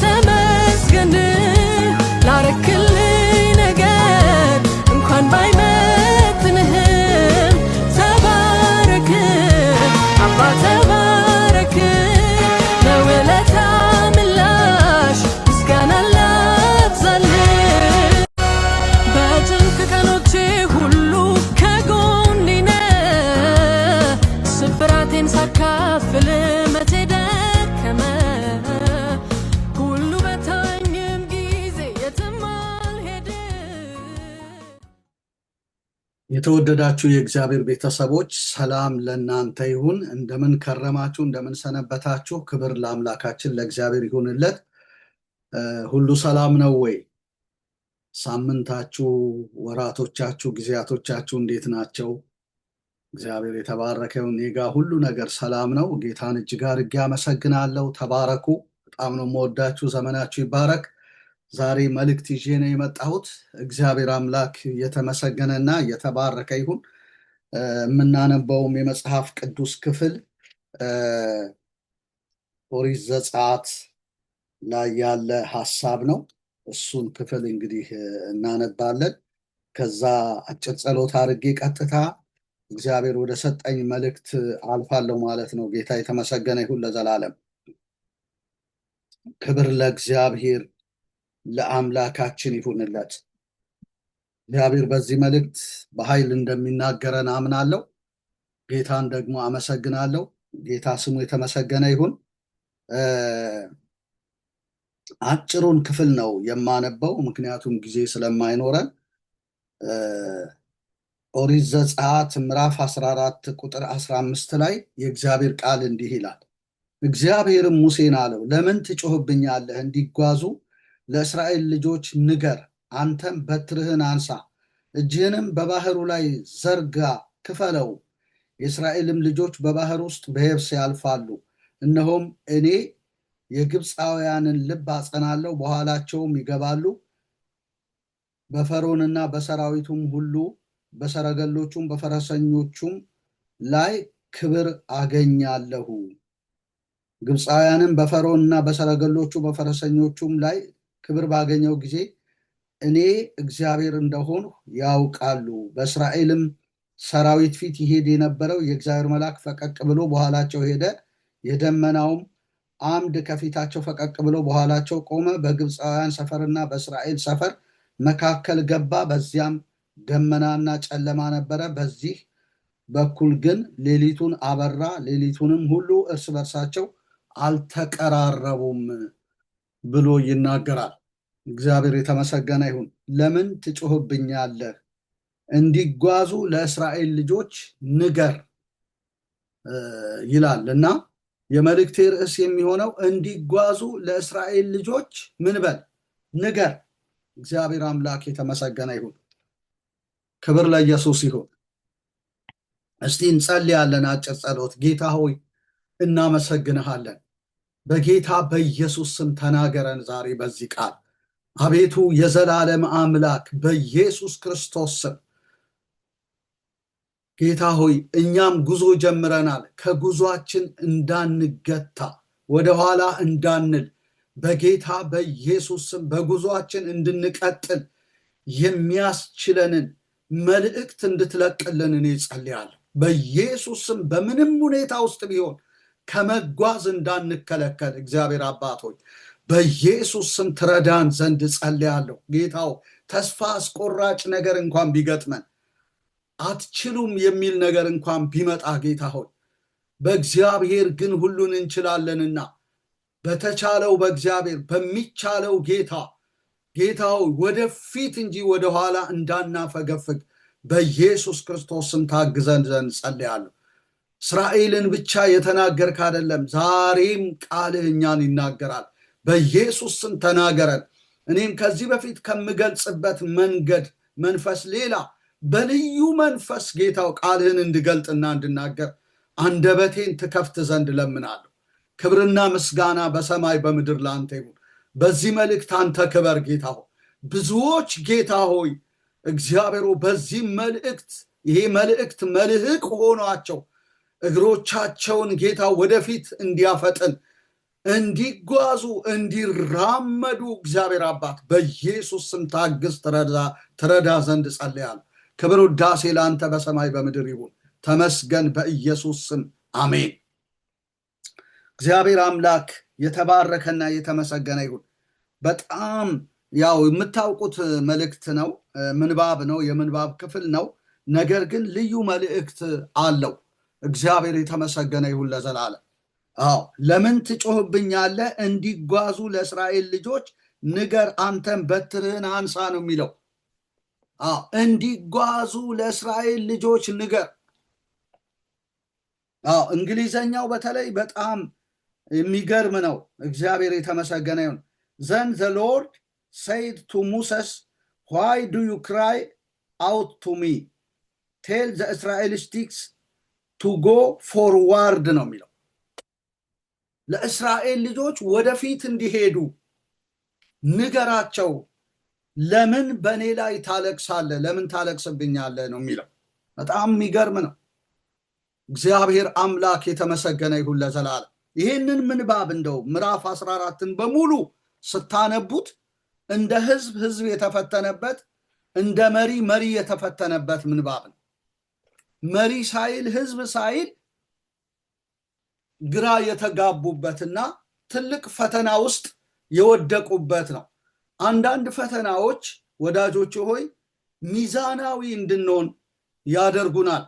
ተመስገን ላረክልኝ ነገር እንኳን ባይመጥንህም ተባረክ አባ ተባረክ ለውለታ ምላሽ ምስጋና ላብዛልህ በጭንቅ ቀኖቼ ሁሉ ከጎኔ ነህ ስብራቴን ሳካፍል መቼ ደከመ ሁሉ በታኝም ጊዜ የትም አልሄድም። የተወደዳችሁ የእግዚአብሔር ቤተሰቦች ሰላም ለእናንተ ይሁን። እንደምን ከረማችሁ? እንደምን ሰነበታችሁ? ክብር ለአምላካችን ለእግዚአብሔር ይሁንለት። ሁሉ ሰላም ነው ወይ? ሳምንታችሁ፣ ወራቶቻችሁ፣ ጊዜያቶቻችሁ እንዴት ናቸው? እግዚአብሔር የተባረከው። እኔ ጋ ሁሉ ነገር ሰላም ነው። ጌታን እጅግ አድርጌ አመሰግናለሁ። ተባረኩ። በጣም ነው የምወዳችሁ። ዘመናችሁ ይባረክ። ዛሬ መልእክት ይዤ ነው የመጣሁት። እግዚአብሔር አምላክ የተመሰገነና የተባረከ ይሁን። የምናነበውም የመጽሐፍ ቅዱስ ክፍል ኦሪት ዘጸአት ላይ ያለ ሐሳብ ነው። እሱን ክፍል እንግዲህ እናነባለን። ከዛ አጭር ጸሎት አድርጌ ቀጥታ እግዚአብሔር ወደ ሰጠኝ መልእክት አልፋለሁ ማለት ነው። ጌታ የተመሰገነ ይሁን ለዘላለም። ክብር ለእግዚአብሔር ለአምላካችን ይሁንለት። እግዚአብሔር በዚህ መልእክት በኃይል እንደሚናገረን አምናለሁ። ጌታን ደግሞ አመሰግናለሁ። ጌታ ስሙ የተመሰገነ ይሁን። አጭሩን ክፍል ነው የማነበው ምክንያቱም ጊዜ ስለማይኖረን። ኦሪት ዘጸአት ምዕራፍ 14 ቁጥር 15 ላይ የእግዚአብሔር ቃል እንዲህ ይላል። እግዚአብሔርም ሙሴን አለው፣ ለምን ትጮህብኛለህ? እንዲጓዙ ለእስራኤል ልጆች ንገር። አንተም በትርህን አንሳ፣ እጅህንም በባህሩ ላይ ዘርጋ፣ ክፈለው። የእስራኤልም ልጆች በባህር ውስጥ በየብስ ያልፋሉ። እነሆም እኔ የግብፃውያንን ልብ አጸናለሁ፣ በኋላቸውም ይገባሉ። በፈርዖንና በሰራዊቱም ሁሉ በሰረገሎቹም በፈረሰኞቹም ላይ ክብር አገኛለሁ። ግብፃውያንም በፈርዖንና በሰረገሎቹ በፈረሰኞቹም ላይ ክብር ባገኘው ጊዜ እኔ እግዚአብሔር እንደሆንሁ ያውቃሉ። በእስራኤልም ሰራዊት ፊት ይሄድ የነበረው የእግዚአብሔር መልአክ ፈቀቅ ብሎ በኋላቸው ሄደ። የደመናውም አምድ ከፊታቸው ፈቀቅ ብሎ በኋላቸው ቆመ። በግብፃውያን ሰፈርና በእስራኤል ሰፈር መካከል ገባ። በዚያም ደመናና ጨለማ ነበረ። በዚህ በኩል ግን ሌሊቱን አበራ። ሌሊቱንም ሁሉ እርስ በርሳቸው አልተቀራረቡም ብሎ ይናገራል። እግዚአብሔር የተመሰገነ ይሁን። ለምን ትጮህብኛለህ? እንዲጓዙ ለእስራኤል ልጆች ንገር ይላል እና የመልእክቴ ርዕስ የሚሆነው እንዲጓዙ ለእስራኤል ልጆች ምን በል? ንገር። እግዚአብሔር አምላክ የተመሰገነ ይሁን። ክብር ለኢየሱስ ይሁን። እስቲ እንጸልያለን አጭር ጸሎት። ጌታ ሆይ እናመሰግንሃለን። በጌታ በኢየሱስ ስም ተናገረን ዛሬ በዚህ ቃል። አቤቱ የዘላለም አምላክ በኢየሱስ ክርስቶስ ስም ጌታ ሆይ እኛም ጉዞ ጀምረናል። ከጉዟችን እንዳንገታ ወደኋላ እንዳንል በጌታ በኢየሱስ ስም በጉዟችን እንድንቀጥል የሚያስችለንን መልእክት እንድትለቅልን እኔ ጸልያለሁ። በኢየሱስ ስም በምንም ሁኔታ ውስጥ ቢሆን ከመጓዝ እንዳንከለከል እግዚአብሔር አባት ሆይ በኢየሱስ ስም ትረዳን ዘንድ ጸልያለሁ። ጌታው ተስፋ አስቆራጭ ነገር እንኳን ቢገጥመን፣ አትችሉም የሚል ነገር እንኳን ቢመጣ ጌታ ሆይ በእግዚአብሔር ግን ሁሉን እንችላለንና በተቻለው በእግዚአብሔር በሚቻለው ጌታው ወደፊት እንጂ ወደኋላ እንዳናፈገፍግ በኢየሱስ ክርስቶስ ስም ታግዘን ዘንድ ጸልያለሁ። እስራኤልን ብቻ የተናገርክ አይደለም፣ ዛሬም ቃልህ እኛን ይናገራል። በኢየሱስ ስም ተናገረን። እኔም ከዚህ በፊት ከምገልጽበት መንፈስ ሌላ በልዩ መንፈስ ጌታው ቃልህን እንድገልጥና እንድናገር አንደበቴን ትከፍት ዘንድ ለምናለሁ። ክብርና ምስጋና በሰማይ በምድር ለአንተ ይሁን። በዚህ መልእክት አንተ ክበር ጌታ ሆይ። ብዙዎች ጌታ ሆይ እግዚአብሔሩ በዚህ መልእክት ይሄ መልእክት መልህቅ ሆኗቸው እግሮቻቸውን ጌታ ወደፊት እንዲያፈጥን እንዲጓዙ እንዲራመዱ እግዚአብሔር አባት በኢየሱስ ስም ታግዝ ትረዳ ዘንድ ጸልያለሁ። ክብር ውዳሴ ለአንተ በሰማይ በምድር ይሁን። ተመስገን በኢየሱስ ስም አሜን። እግዚአብሔር አምላክ የተባረከና የተመሰገነ ይሁን። በጣም ያው የምታውቁት መልእክት ነው፣ ምንባብ ነው፣ የምንባብ ክፍል ነው። ነገር ግን ልዩ መልእክት አለው። እግዚአብሔር የተመሰገነ ይሁን ለዘላለም። ለምን ትጮህብኛለህ? እንዲጓዙ ለእስራኤል ልጆች ንገር፣ አንተም በትርህን አንሳ ነው የሚለው። እንዲጓዙ ለእስራኤል ልጆች ንገር። እንግሊዘኛው በተለይ በጣም የሚገርም ነው። እግዚአብሔር የተመሰገነ ይሁን። Then the Lord said to Moses, why do you cry out to me? Tell the Israelites to go forward ነው የሚለው። ለእስራኤል ልጆች ወደፊት እንዲሄዱ ንገራቸው። ለምን በእኔ ላይ ታለቅሳለህ? ለምን ታለቅስብኛለህ ነው የሚለው። በጣም የሚገርም ነው። እግዚአብሔር አምላክ የተመሰገነ ይሁን ለዘላለም። ይህንን ምንባብ እንደው ምዕራፍ 14ን በሙሉ ስታነቡት እንደ ህዝብ የተፈተነበት፣ እንደ መሪ የተፈተነበት ምንባብ ነው። መሪ ሳይል ህዝብ ሳይል ግራ የተጋቡበትና ትልቅ ፈተና ውስጥ የወደቁበት ነው። አንዳንድ ፈተናዎች ወዳጆች ሆይ ሚዛናዊ እንድንሆን ያደርጉናል።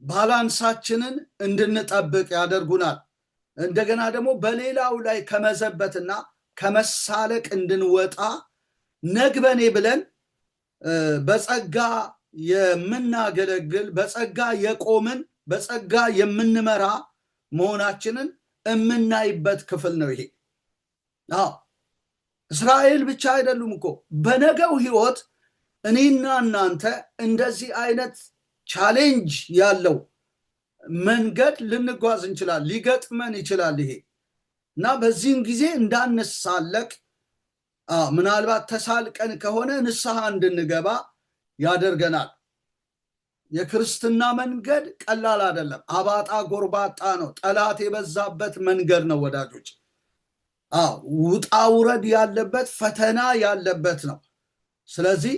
ባላንሳችንን እንድንጠብቅ ያደርጉናል። እንደገና ደግሞ በሌላው ላይ ከመዘበትና ከመሳለቅ እንድንወጣ ነግበኔ ብለን በጸጋ የምናገለግል፣ በጸጋ የቆምን፣ በጸጋ የምንመራ መሆናችንን የምናይበት ክፍል ነው ይሄ። እስራኤል ብቻ አይደሉም እኮ በነገው ህይወት እኔና እናንተ እንደዚህ አይነት ቻሌንጅ ያለው መንገድ ልንጓዝ እንችላል፣ ሊገጥመን ይችላል ይሄ እና በዚህም ጊዜ እንዳንሳለቅ ምናልባት ተሳልቀን ከሆነ ንስሐ እንድንገባ ያደርገናል። የክርስትና መንገድ ቀላል አይደለም። አባጣ ጎርባጣ ነው። ጠላት የበዛበት መንገድ ነው ወዳጆች። ውጣ ውረድ ያለበት፣ ፈተና ያለበት ነው። ስለዚህ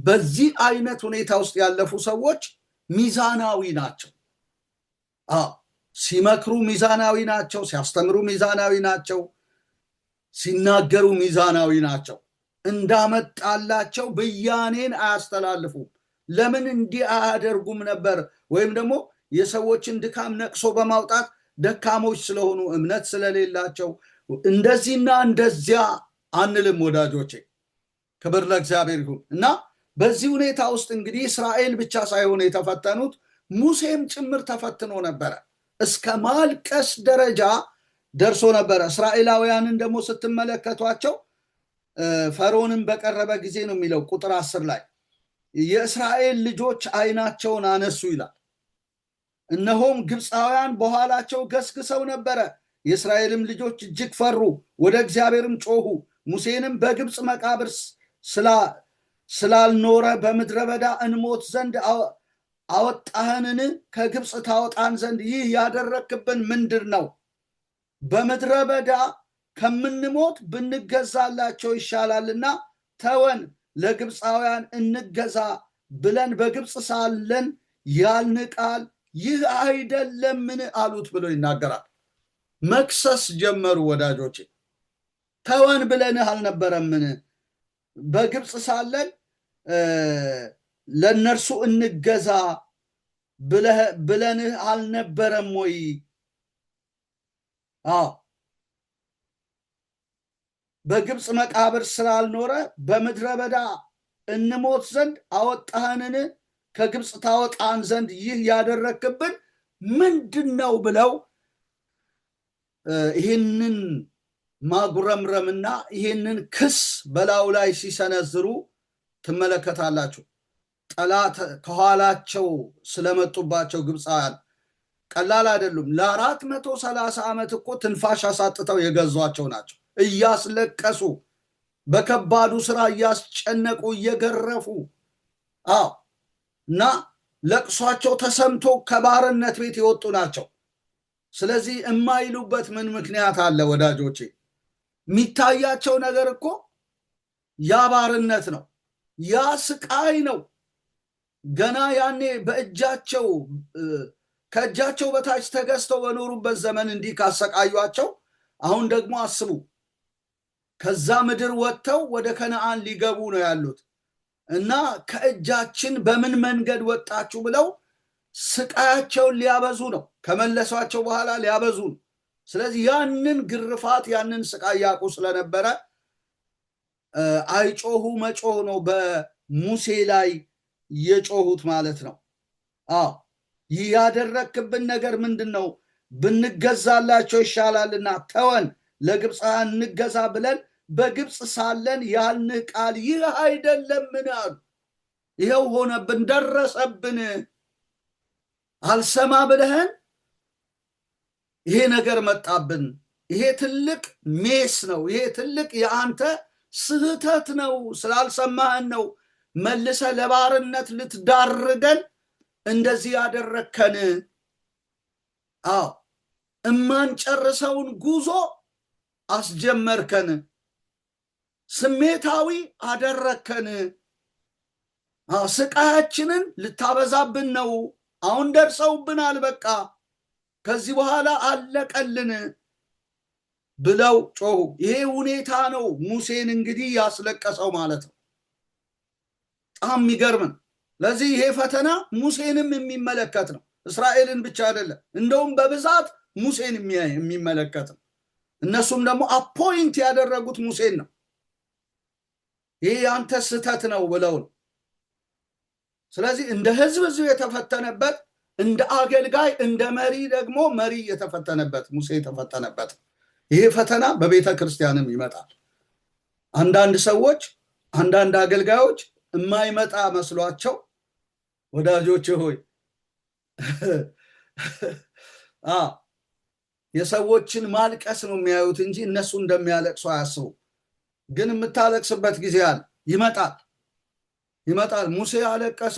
በዚህ አይነት ሁኔታ ውስጥ ያለፉ ሰዎች ሚዛናዊ ናቸው። ሲመክሩ ሚዛናዊ ናቸው፣ ሲያስተምሩ ሚዛናዊ ናቸው፣ ሲናገሩ ሚዛናዊ ናቸው። እንዳመጣላቸው ብያኔን አያስተላልፉም። ለምን እንዲህ አያደርጉም ነበር? ወይም ደግሞ የሰዎችን ድካም ነቅሶ በማውጣት ደካሞች ስለሆኑ እምነት ስለሌላቸው እንደዚህና እንደዚያ አንልም ወዳጆቼ። ክብር ለእግዚአብሔር ይሁን እና በዚህ ሁኔታ ውስጥ እንግዲህ እስራኤል ብቻ ሳይሆን የተፈተኑት ሙሴም ጭምር ተፈትኖ ነበረ። እስከ ማልቀስ ደረጃ ደርሶ ነበረ። እስራኤላውያንን ደግሞ ስትመለከቷቸው ፈርዖንን በቀረበ ጊዜ ነው የሚለው ቁጥር 10 ላይ የእስራኤል ልጆች ዓይናቸውን አነሱ ይላል። እነሆም ግብፃውያን በኋላቸው ገስግሰው ነበረ። የእስራኤልም ልጆች እጅግ ፈሩ፣ ወደ እግዚአብሔርም ጮሁ። ሙሴንም በግብፅ መቃብር ስላልኖረ በምድረ በዳ እንሞት ዘንድ አወጣህንን? ከግብፅ ታወጣን ዘንድ ይህ ያደረክብን ምንድር ነው? በምድረ በዳ ከምንሞት ብንገዛላቸው ይሻላልና ተወን፣ ለግብፃውያን እንገዛ ብለን በግብፅ ሳለን ያልን ቃል ይህ አይደለምን አሉት ብሎ ይናገራል። መክሰስ ጀመሩ ወዳጆቼ። ተወን ብለንህ አልነበረምን? በግብፅ ሳለን ለነርሱ እንገዛ ብለንህ አልነበረም ወይ? በግብፅ መቃብር ስላልኖረ በምድረ በዳ እንሞት ዘንድ አወጣህንን? ከግብፅ ታወጣን ዘንድ ይህ ያደረክብን ምንድን ነው ብለው ይህንን ማጉረምረምና ይህንን ክስ በላዩ ላይ ሲሰነዝሩ ትመለከታላችሁ። ጠላት ከኋላቸው ስለመጡባቸው ግብፃውያን ቀላል አይደሉም። ለ430 ዓመት እኮ ትንፋሽ አሳጥተው የገዟቸው ናቸው። እያስለቀሱ በከባዱ ስራ እያስጨነቁ እየገረፉ እና ለቅሷቸው ተሰምቶ ከባርነት ቤት የወጡ ናቸው። ስለዚህ የማይሉበት ምን ምክንያት አለ ወዳጆቼ? የሚታያቸው ነገር እኮ ያ ባርነት ነው፣ ያ ስቃይ ነው። ገና ያኔ በእጃቸው ከእጃቸው በታች ተገዝተው በኖሩበት ዘመን እንዲህ ካሰቃዩቸው፣ አሁን ደግሞ አስቡ፣ ከዛ ምድር ወጥተው ወደ ከነዓን ሊገቡ ነው ያሉት እና ከእጃችን በምን መንገድ ወጣችሁ ብለው ስቃያቸውን ሊያበዙ ነው። ከመለሷቸው በኋላ ሊያበዙ ነው። ስለዚህ ያንን ግርፋት ያንን ስቃይ ያውቁ ስለነበረ አይጮሁ መጮህ ነው በሙሴ ላይ የጮሁት ማለት ነው። ይህ ያደረክብን ነገር ምንድን ነው? ብንገዛላቸው ይሻላልና ተወን፣ ለግብፃውያን እንገዛ ብለን በግብፅ ሳለን ያልንህ ቃል ይህ አይደለምን አሉ። ይኸው ሆነብን፣ ደረሰብን። አልሰማ ብለህን ይሄ ነገር መጣብን። ይሄ ትልቅ ሜስ ነው። ይሄ ትልቅ የአንተ ስህተት ነው። ስላልሰማህን ነው መልሰ ለባርነት ልትዳርገን እንደዚህ ያደረከን። እማንጨርሰውን ጉዞ አስጀመርከን። ስሜታዊ አደረከን። ስቃያችንን ልታበዛብን ነው። አሁን ደርሰውብናል፣ በቃ ከዚህ በኋላ አለቀልን ብለው ጮሁ። ይሄ ሁኔታ ነው ሙሴን እንግዲህ ያስለቀሰው ማለት ነው። በጣም የሚገርም። ለዚህ ይሄ ፈተና ሙሴንም የሚመለከት ነው፣ እስራኤልን ብቻ አይደለም። እንደውም በብዛት ሙሴን የሚመለከት ነው። እነሱም ደግሞ አፖይንት ያደረጉት ሙሴን ነው። ይሄ ያንተ ስህተት ነው ብለው ነው። ስለዚህ እንደ ህዝብ የተፈተነበት፣ እንደ አገልጋይ እንደ መሪ ደግሞ መሪ የተፈተነበት ሙሴ የተፈተነበት። ይሄ ፈተና በቤተ ክርስቲያንም ይመጣል። አንዳንድ ሰዎች አንዳንድ አገልጋዮች የማይመጣ መስሏቸው ወዳጆች ሆይ የሰዎችን ማልቀስ ነው የሚያዩት እንጂ እነሱ እንደሚያለቅሱ አያስቡ። ግን የምታለቅስበት ጊዜ አለ፣ ይመጣል። ሙሴ አለቀሰ።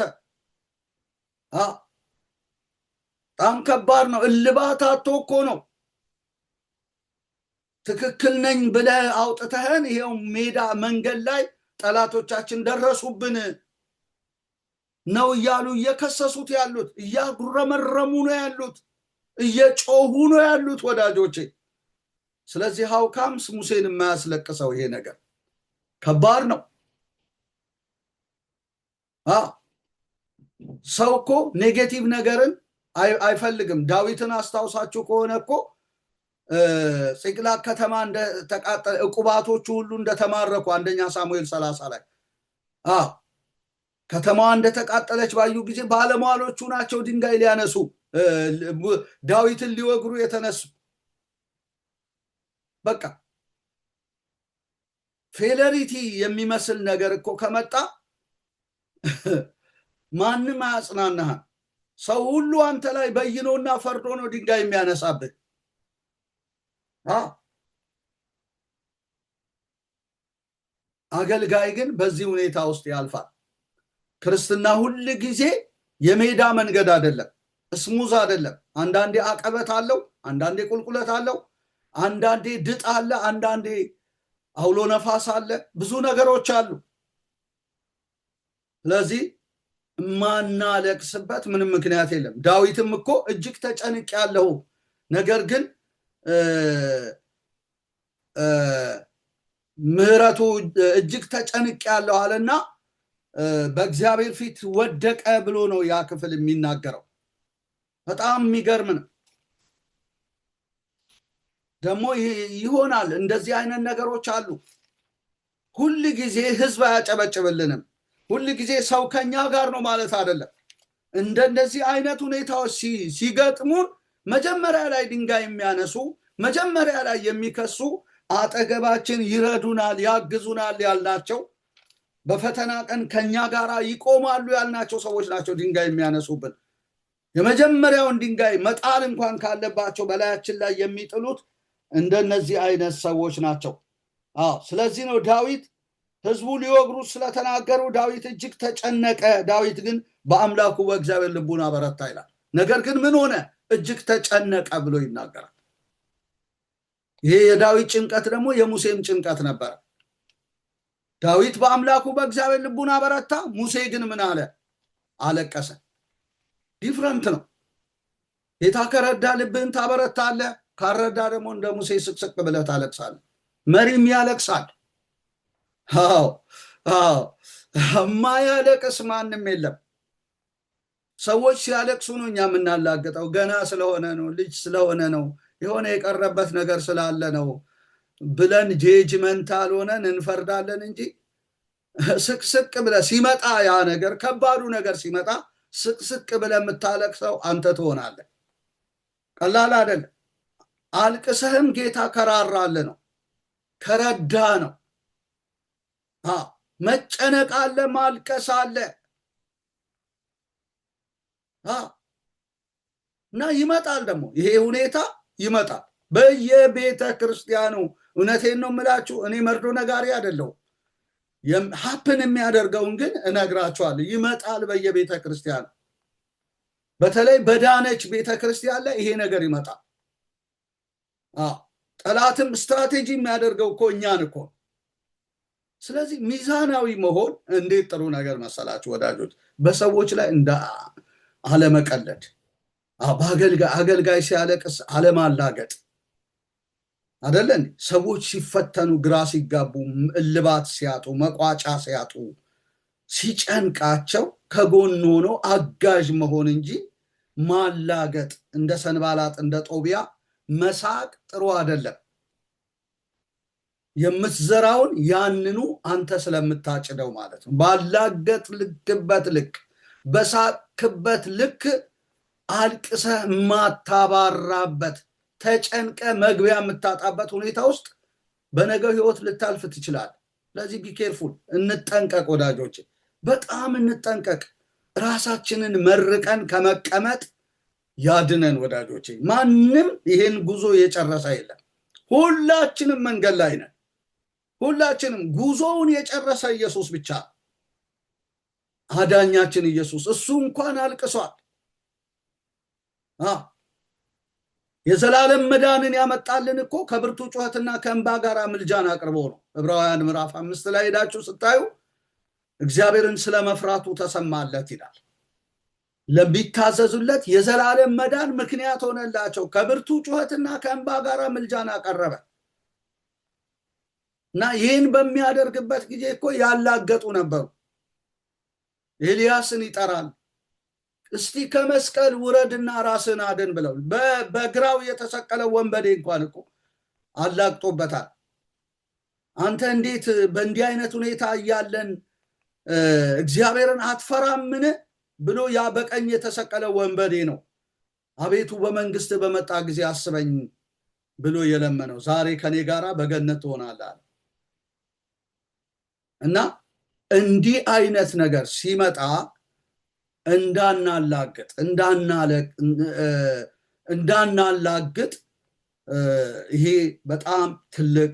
በጣም ከባድ ነው። እልባት አጥቶ እኮ ነው። ትክክል ነኝ ብለህ አውጥተህን ይሄው ሜዳ መንገድ ላይ ጠላቶቻችን ደረሱብን ነው እያሉ እየከሰሱት ያሉት፣ እያጉረመረሙ ነው ያሉት፣ እየጮሁ ነው ያሉት ወዳጆቼ። ስለዚህ ሀውካምስ ሙሴን የማያስለቅሰው ይሄ ነገር ከባድ ነው። ሰው እኮ ኔጌቲቭ ነገርን አይፈልግም። ዳዊትን አስታውሳችሁ ከሆነ እኮ ጽቅላግ ከተማ እንደተቃጠለ ዕቁባቶቹ ሁሉ እንደተማረኩ አንደኛ ሳሙኤል 30 ላይ ከተማዋ እንደተቃጠለች ባዩ ጊዜ ባለሟሎቹ ናቸው ድንጋይ ሊያነሱ ዳዊትን ሊወግሩ የተነሱ። በቃ ፌለሪቲ የሚመስል ነገር እኮ ከመጣ ማንም አያጽናናህም። ሰው ሁሉ አንተ ላይ በይኖና ፈርዶ ነው ድንጋይ የሚያነሳብህ። አገልጋይ ግን በዚህ ሁኔታ ውስጥ ያልፋል። ክርስትና ሁል ጊዜ የሜዳ መንገድ አይደለም፣ ስሙዝ አይደለም። አንዳንዴ አቀበት አለው፣ አንዳንዴ ቁልቁለት አለው፣ አንዳንዴ ድጥ አለ፣ አንዳንዴ አውሎ ነፋስ አለ፣ ብዙ ነገሮች አሉ። ስለዚህ ማናለቅስበት ምንም ምክንያት የለም። ዳዊትም እኮ እጅግ ተጨንቄያለሁ፣ ነገር ግን ምህረቱ እጅግ ተጨንቄያለሁ አለና በእግዚአብሔር ፊት ወደቀ ብሎ ነው ያ ክፍል የሚናገረው። በጣም የሚገርም ነው። ደግሞ ይሆናል እንደዚህ አይነት ነገሮች አሉ። ሁል ጊዜ ህዝብ አያጨበጭብልንም። ሁል ጊዜ ሰው ከኛ ጋር ነው ማለት አይደለም። እንደዚህ አይነት ሁኔታዎች ሲገጥሙን መጀመሪያ ላይ ድንጋይ የሚያነሱ፣ መጀመሪያ ላይ የሚከሱ፣ አጠገባችን ይረዱናል፣ ያግዙናል ያልናቸው፣ በፈተና ቀን ከኛ ጋር ይቆማሉ ያልናቸው ሰዎች ናቸው ድንጋይ የሚያነሱብን። የመጀመሪያውን ድንጋይ መጣል እንኳን ካለባቸው በላያችን ላይ የሚጥሉት እንደነዚህ አይነት ሰዎች ናቸው። ስለዚህ ነው ዳዊት ህዝቡ ሊወግሩ ስለተናገሩ ዳዊት እጅግ ተጨነቀ። ዳዊት ግን በአምላኩ በእግዚአብሔር ልቡን አበረታ ይላል። ነገር ግን ምን ሆነ? እጅግ ተጨነቀ ብሎ ይናገራል። ይሄ የዳዊት ጭንቀት ደግሞ የሙሴም ጭንቀት ነበረ። ዳዊት በአምላኩ በእግዚአብሔር ልቡን አበረታ፣ ሙሴ ግን ምን አለ? አለቀሰ። ዲፍረንት ነው። ጌታ ከረዳ ልብህን ታበረታለህ፣ ካረዳ ደግሞ እንደ ሙሴ ስቅስቅ ብለህ ታለቅሳለህ። መሪም ያለቅሳል። የማያለቅስ ማንም የለም። ሰዎች ሲያለቅሱ ነው እኛ የምናላግጠው። ገና ስለሆነ ነው፣ ልጅ ስለሆነ ነው፣ የሆነ የቀረበት ነገር ስላለ ነው ብለን ጄጅመንታል ሆነን እንፈርዳለን እንጂ ስቅስቅ ብለህ ሲመጣ ያ ነገር ከባዱ ነገር ሲመጣ ስቅስቅ ብለህ የምታለቅሰው አንተ ትሆናለህ። ቀላል አይደለም። አልቅሰህም ጌታ ከራራለ ነው፣ ከረዳ ነው። መጨነቅ አለ፣ ማልቀስ አለ እና ይመጣል ደግሞ ይሄ ሁኔታ ይመጣል በየቤተ ክርስቲያኑ። እውነቴን ነው የምላችሁ፣ እኔ መርዶ ነጋሪ አይደለሁም። ሀፕን የሚያደርገውን ግን እነግራችኋለሁ። ይመጣል በየቤተ ክርስቲያኑ። በተለይ በዳነች ቤተ ክርስቲያን ላይ ይሄ ነገር ይመጣል። ጠላትም ስትራቴጂ የሚያደርገው እኮ እኛን እኮ። ስለዚህ ሚዛናዊ መሆን እንዴት ጥሩ ነገር መሰላችሁ ወዳጆች። በሰዎች ላይ እንደ አለመቀለድ፣ አገልጋይ ሲያለቅስ አለማላገጥ አይደለን። ሰዎች ሲፈተኑ፣ ግራ ሲጋቡ፣ እልባት ሲያጡ፣ መቋጫ ሲያጡ፣ ሲጨንቃቸው ከጎን ሆኖ አጋዥ መሆን እንጂ ማላገጥ፣ እንደ ሰንባላጥ እንደ ጦቢያ መሳቅ ጥሩ አይደለም። የምትዘራውን ያንኑ አንተ ስለምታጭደው ማለት ነው። ባላገጥ ልክበት ልክ፣ በሳቅበት ልክ አልቅሰህ የማታባራበት፣ ተጨንቀ መግቢያ የምታጣበት ሁኔታ ውስጥ በነገው ህይወት ልታልፍ ትችላል። ስለዚህ ቢኬርፉል፣ እንጠንቀቅ ወዳጆች፣ በጣም እንጠንቀቅ። ራሳችንን መርቀን ከመቀመጥ ያድነን ወዳጆች። ማንም ይሄን ጉዞ የጨረሰ የለም። ሁላችንም መንገድ ላይ ነን። ሁላችንም ጉዞውን የጨረሰ ኢየሱስ ብቻ፣ አዳኛችን ኢየሱስ። እሱ እንኳን አልቅሷል። የዘላለም መዳንን ያመጣልን እኮ ከብርቱ ጩኸትና ከእንባ ጋር ምልጃን አቅርቦ ነው። ዕብራውያን ምዕራፍ 5 ላይ ሄዳችሁ ስታዩ እግዚአብሔርን ስለመፍራቱ ተሰማለት ይላል። ለሚታዘዙለት የዘላለም መዳን ምክንያት ሆነላቸው፣ ከብርቱ ጩኸትና ከእንባ ጋር ምልጃን አቀረበ። እና ይህን በሚያደርግበት ጊዜ እኮ ያላገጡ ነበሩ። ኤልያስን ይጠራል። እስቲ ከመስቀል ውረድና ራስን አድን ብለው በግራው የተሰቀለው ወንበዴ እንኳን እኮ አላግጦበታል። አንተ እንዴት በእንዲህ አይነት ሁኔታ እያለን እግዚአብሔርን አትፈራምን ብሎ ያ በቀኝ የተሰቀለው ወንበዴ ነው አቤቱ በመንግስት በመጣ ጊዜ አስበኝ ብሎ የለመነው። ዛሬ ከኔ ጋራ በገነት ትሆናለህ። እና እንዲህ አይነት ነገር ሲመጣ እንዳናላግጥ ይሄ በጣም ትልቅ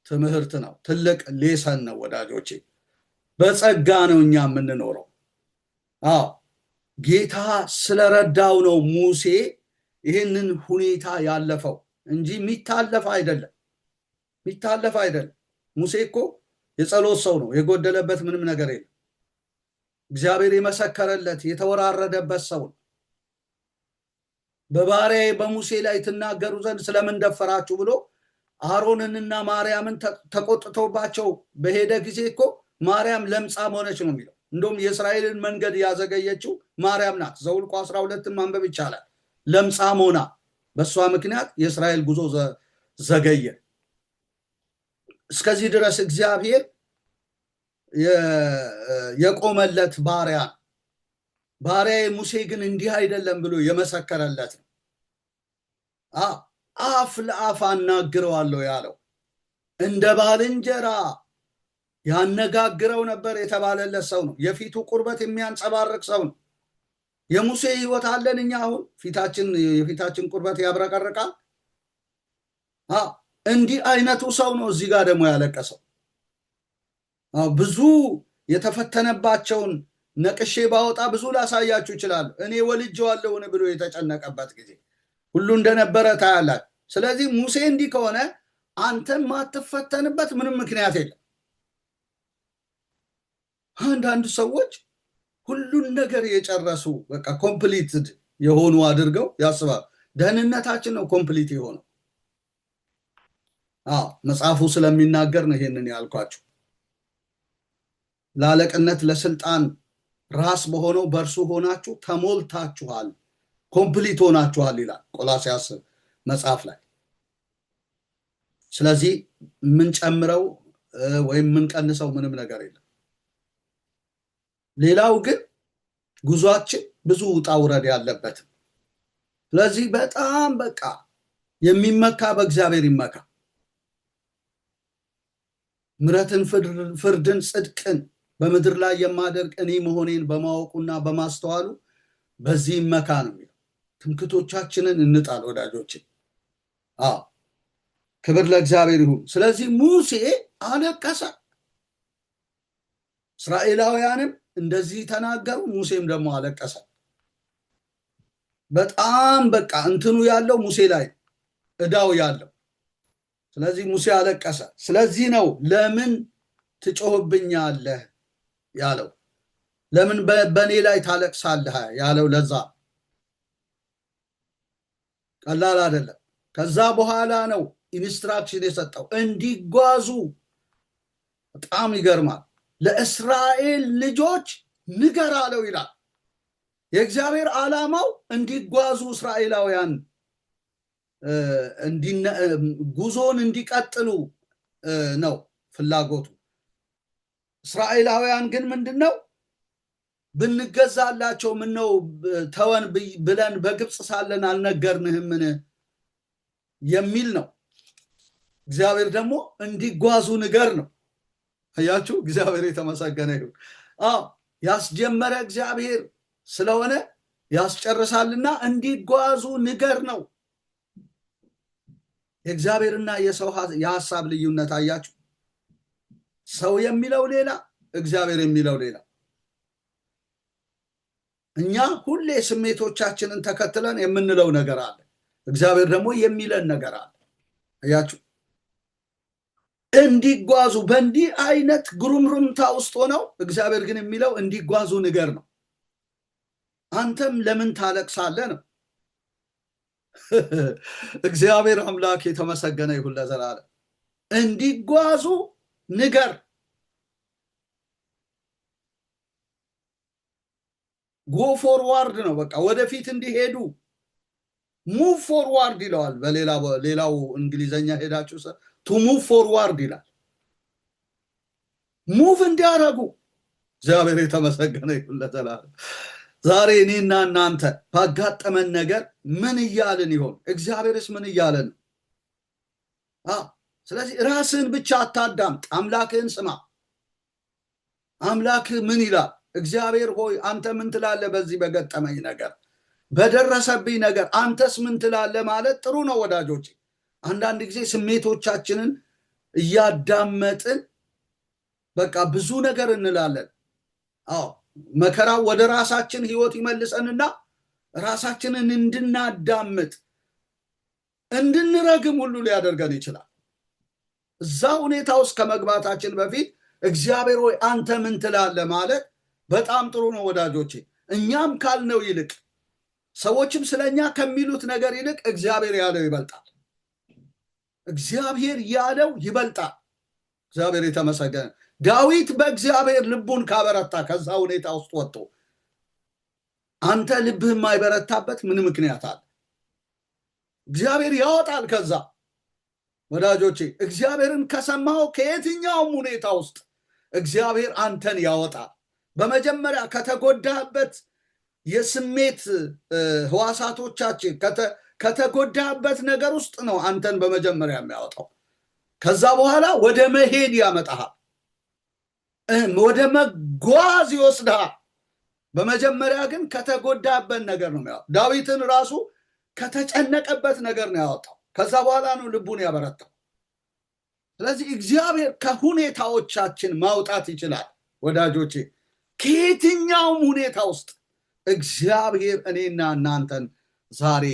ትምህርት ነው፣ ትልቅ ሌሰን ነው ወዳጆቼ። በጸጋ ነው እኛ የምንኖረው። ጌታ ስለረዳው ነው ሙሴ ይህንን ሁኔታ ያለፈው እንጂ የሚታለፍ አይደለም። ሙሴ እኮ የጸሎት ሰው ነው፣ የጎደለበት ምንም ነገር የለም። እግዚአብሔር የመሰከረለት የተወራረደበት ሰው ነው። በባሪያዬ በሙሴ ላይ ትናገሩ ዘንድ ስለምን ደፈራችሁ ብሎ አሮንንና ማርያምን ተቆጥቶባቸው በሄደ ጊዜ እኮ ማርያም ለምጻም ሆነች ነው የሚለው። እንደውም የእስራኤልን መንገድ ያዘገየችው ማርያም ናት። ዘኍልቍ 12 ማንበብ ይቻላል። ለምጻም ሆና በእሷ ምክንያት የእስራኤል ጉዞ ዘገየ። እስከዚህ ድረስ እግዚአብሔር የቆመለት ባሪያዬ ሙሴ ግን እንዲህ አይደለም ብሎ የመሰከረለት ነው። አፍ ለአፍ አናግረዋለሁ ያለው እንደ ባልንጀራ ያነጋግረው ነበር የተባለለት ሰው ነው። የፊቱ ቁርበት የሚያንጸባርቅ ሰው ነው። የሙሴ ህይወት አለን እኛ አሁን የፊታችን ቁርበት ያብረቀርቃል። እንዲህ አይነቱ ሰው ነው እዚህ ጋር ደግሞ ያለቀሰው። ብዙ የተፈተነባቸውን ነቅሼ ባወጣ ብዙ ላሳያችሁ ይችላል። እኔ ወልጄዋለሁን ብሎ የተጨነቀበት ጊዜ ሁሉ እንደነበረ ታያላችሁ። ስለዚህ ሙሴ እንዲህ ከሆነ አንተም ማትፈተንበት ምንም ምክንያት የለም። አንዳንድ ሰዎች ሁሉን ነገር የጨረሱ በቃ ኮምፕሊትድ የሆኑ አድርገው ያስባሉ። ደህንነታችን ነው ኮምፕሊት የሆነው። መጽሐፉ ስለሚናገር ነው ይሄንን ያልኳችሁ። ለአለቅነት ለስልጣን ራስ በሆነው በእርሱ ሆናችሁ ተሞልታችኋል፣ ኮምፕሊት ሆናችኋል ይላል ቆላስይስ መጽሐፍ ላይ። ስለዚህ የምንጨምረው ወይም የምንቀንሰው ምንም ነገር የለም። ሌላው ግን ጉዟችን ብዙ ውጣ ውረድ ያለበት። ስለዚህ በጣም በቃ የሚመካ በእግዚአብሔር ይመካ። ምሕረትን፣ ፍርድን፣ ጽድቅን በምድር ላይ የማደርግ እኔ መሆኔን በማወቁና በማስተዋሉ በዚህ ይመካ ነው የሚለው። ትምክቶቻችንን እንጣል ወዳጆች። ክብር ለእግዚአብሔር ይሁን። ስለዚህ ሙሴ አለቀሰ። እስራኤላውያንም እንደዚህ ተናገሩ፣ ሙሴም ደግሞ አለቀሰ። በጣም በቃ እንትኑ ያለው ሙሴ ላይ እዳው ያለው። ስለዚህ ሙሴ አለቀሰ። ስለዚህ ነው ለምን ትጮህብኛለህ ያለው፣ ለምን በእኔ ላይ ታለቅሳለህ ያለው። ለዛ ቀላል አይደለም። ከዛ በኋላ ነው ኢንስትራክሽን የሰጠው እንዲጓዙ። በጣም ይገርማል። ለእስራኤል ልጆች ንገር አለው ይላል። የእግዚአብሔር ዓላማው እንዲጓዙ እስራኤላውያን ጉዞን እንዲቀጥሉ ነው ፍላጎቱ። እስራኤላውያን ግን ምንድነው ብንገዛላቸው ምነው ተወን ብለን በግብፅ ሳለን አልነገርንህምን የሚል ነው። እግዚአብሔር ደግሞ እንዲጓዙ ንገር ነው። አያችሁ፣ እግዚአብሔር የተመሰገነ ይሁን። ያስጀመረ እግዚአብሔር ስለሆነ ያስጨርሳልና እንዲጓዙ ንገር ነው። የእግዚአብሔርና የሰው የሐሳብ ልዩነት አያችሁ። ሰው የሚለው ሌላ፣ እግዚአብሔር የሚለው ሌላ። እኛ ሁሌ ስሜቶቻችንን ተከትለን የምንለው ነገር አለ፣ እግዚአብሔር ደግሞ የሚለን ነገር አለ። አያችሁ፣ እንዲጓዙ በእንዲህ አይነት ጉሩምሩምታ ውስጥ ሆነው እግዚአብሔር ግን የሚለው እንዲጓዙ ንገር ነው። አንተም ለምን ታለቅሳለህ ነው። እግዚአብሔር አምላክ የተመሰገነ ይሁን ለዘላለም። እንዲጓዙ ንገር። ጎ ፎርዋርድ ነው፣ በቃ ወደፊት እንዲሄዱ ሙቭ ፎርዋርድ ይለዋል። በሌላው እንግሊዘኛ ሄዳችሁ ቱ ሙቭ ፎርዋርድ ይላል። ሙቭ እንዲያደርጉ እግዚአብሔር የተመሰገነ ይሁን ለዘላለም። ዛሬ እኔና እናንተ ባጋጠመን ነገር ምን እያልን ይሆን? እግዚአብሔርስ ምን እያለን ነው? ስለዚህ ራስህን ብቻ አታዳምጥ፣ አምላክህን ስማ። አምላክህ ምን ይላል? እግዚአብሔር ሆይ አንተ ምን ትላለህ? በዚህ በገጠመኝ ነገር፣ በደረሰብኝ ነገር አንተስ ምን ትላለህ ማለት ጥሩ ነው ወዳጆቼ። አንዳንድ ጊዜ ስሜቶቻችንን እያዳመጥን በቃ ብዙ ነገር እንላለን። መከራው ወደ ራሳችን ህይወት ይመልሰንና ራሳችንን እንድናዳምጥ እንድንረግም ሁሉ ሊያደርገን ይችላል። እዛ ሁኔታ ውስጥ ከመግባታችን በፊት እግዚአብሔር ሆይ አንተ ምን ትላለህ ማለት በጣም ጥሩ ነው ወዳጆቼ። እኛም ካልነው ይልቅ ሰዎችም ስለኛ ከሚሉት ነገር ይልቅ እግዚአብሔር ያለው ይበልጣል። እግዚአብሔር ያለው ይበልጣል። እግዚአብሔር የተመሰገነ። ዳዊት በእግዚአብሔር ልቡን ካበረታ ከዛ ሁኔታ ውስጥ ወጥቶ አንተ ልብህ የማይበረታበት ምን ምክንያት አለ? እግዚአብሔር ያወጣል። ከዛ ወዳጆቼ እግዚአብሔርን ከሰማው ከየትኛውም ሁኔታ ውስጥ እግዚአብሔር አንተን ያወጣል። በመጀመሪያ ከተጎዳበት የስሜት ህዋሳቶቻችን ከተጎዳበት ነገር ውስጥ ነው አንተን በመጀመሪያ የሚያወጣው። ከዛ በኋላ ወደ መሄድ ያመጣሃል፣ ወደ መጓዝ ይወስድሃል። በመጀመሪያ ግን ከተጎዳበት ነገር ነው የሚያወጣው። ዳዊትን ራሱ ከተጨነቀበት ነገር ነው ያወጣው። ከዛ በኋላ ነው ልቡን ያበረታው። ስለዚህ እግዚአብሔር ከሁኔታዎቻችን ማውጣት ይችላል ወዳጆቼ። ከየትኛውም ሁኔታ ውስጥ እግዚአብሔር እኔና እናንተን ዛሬ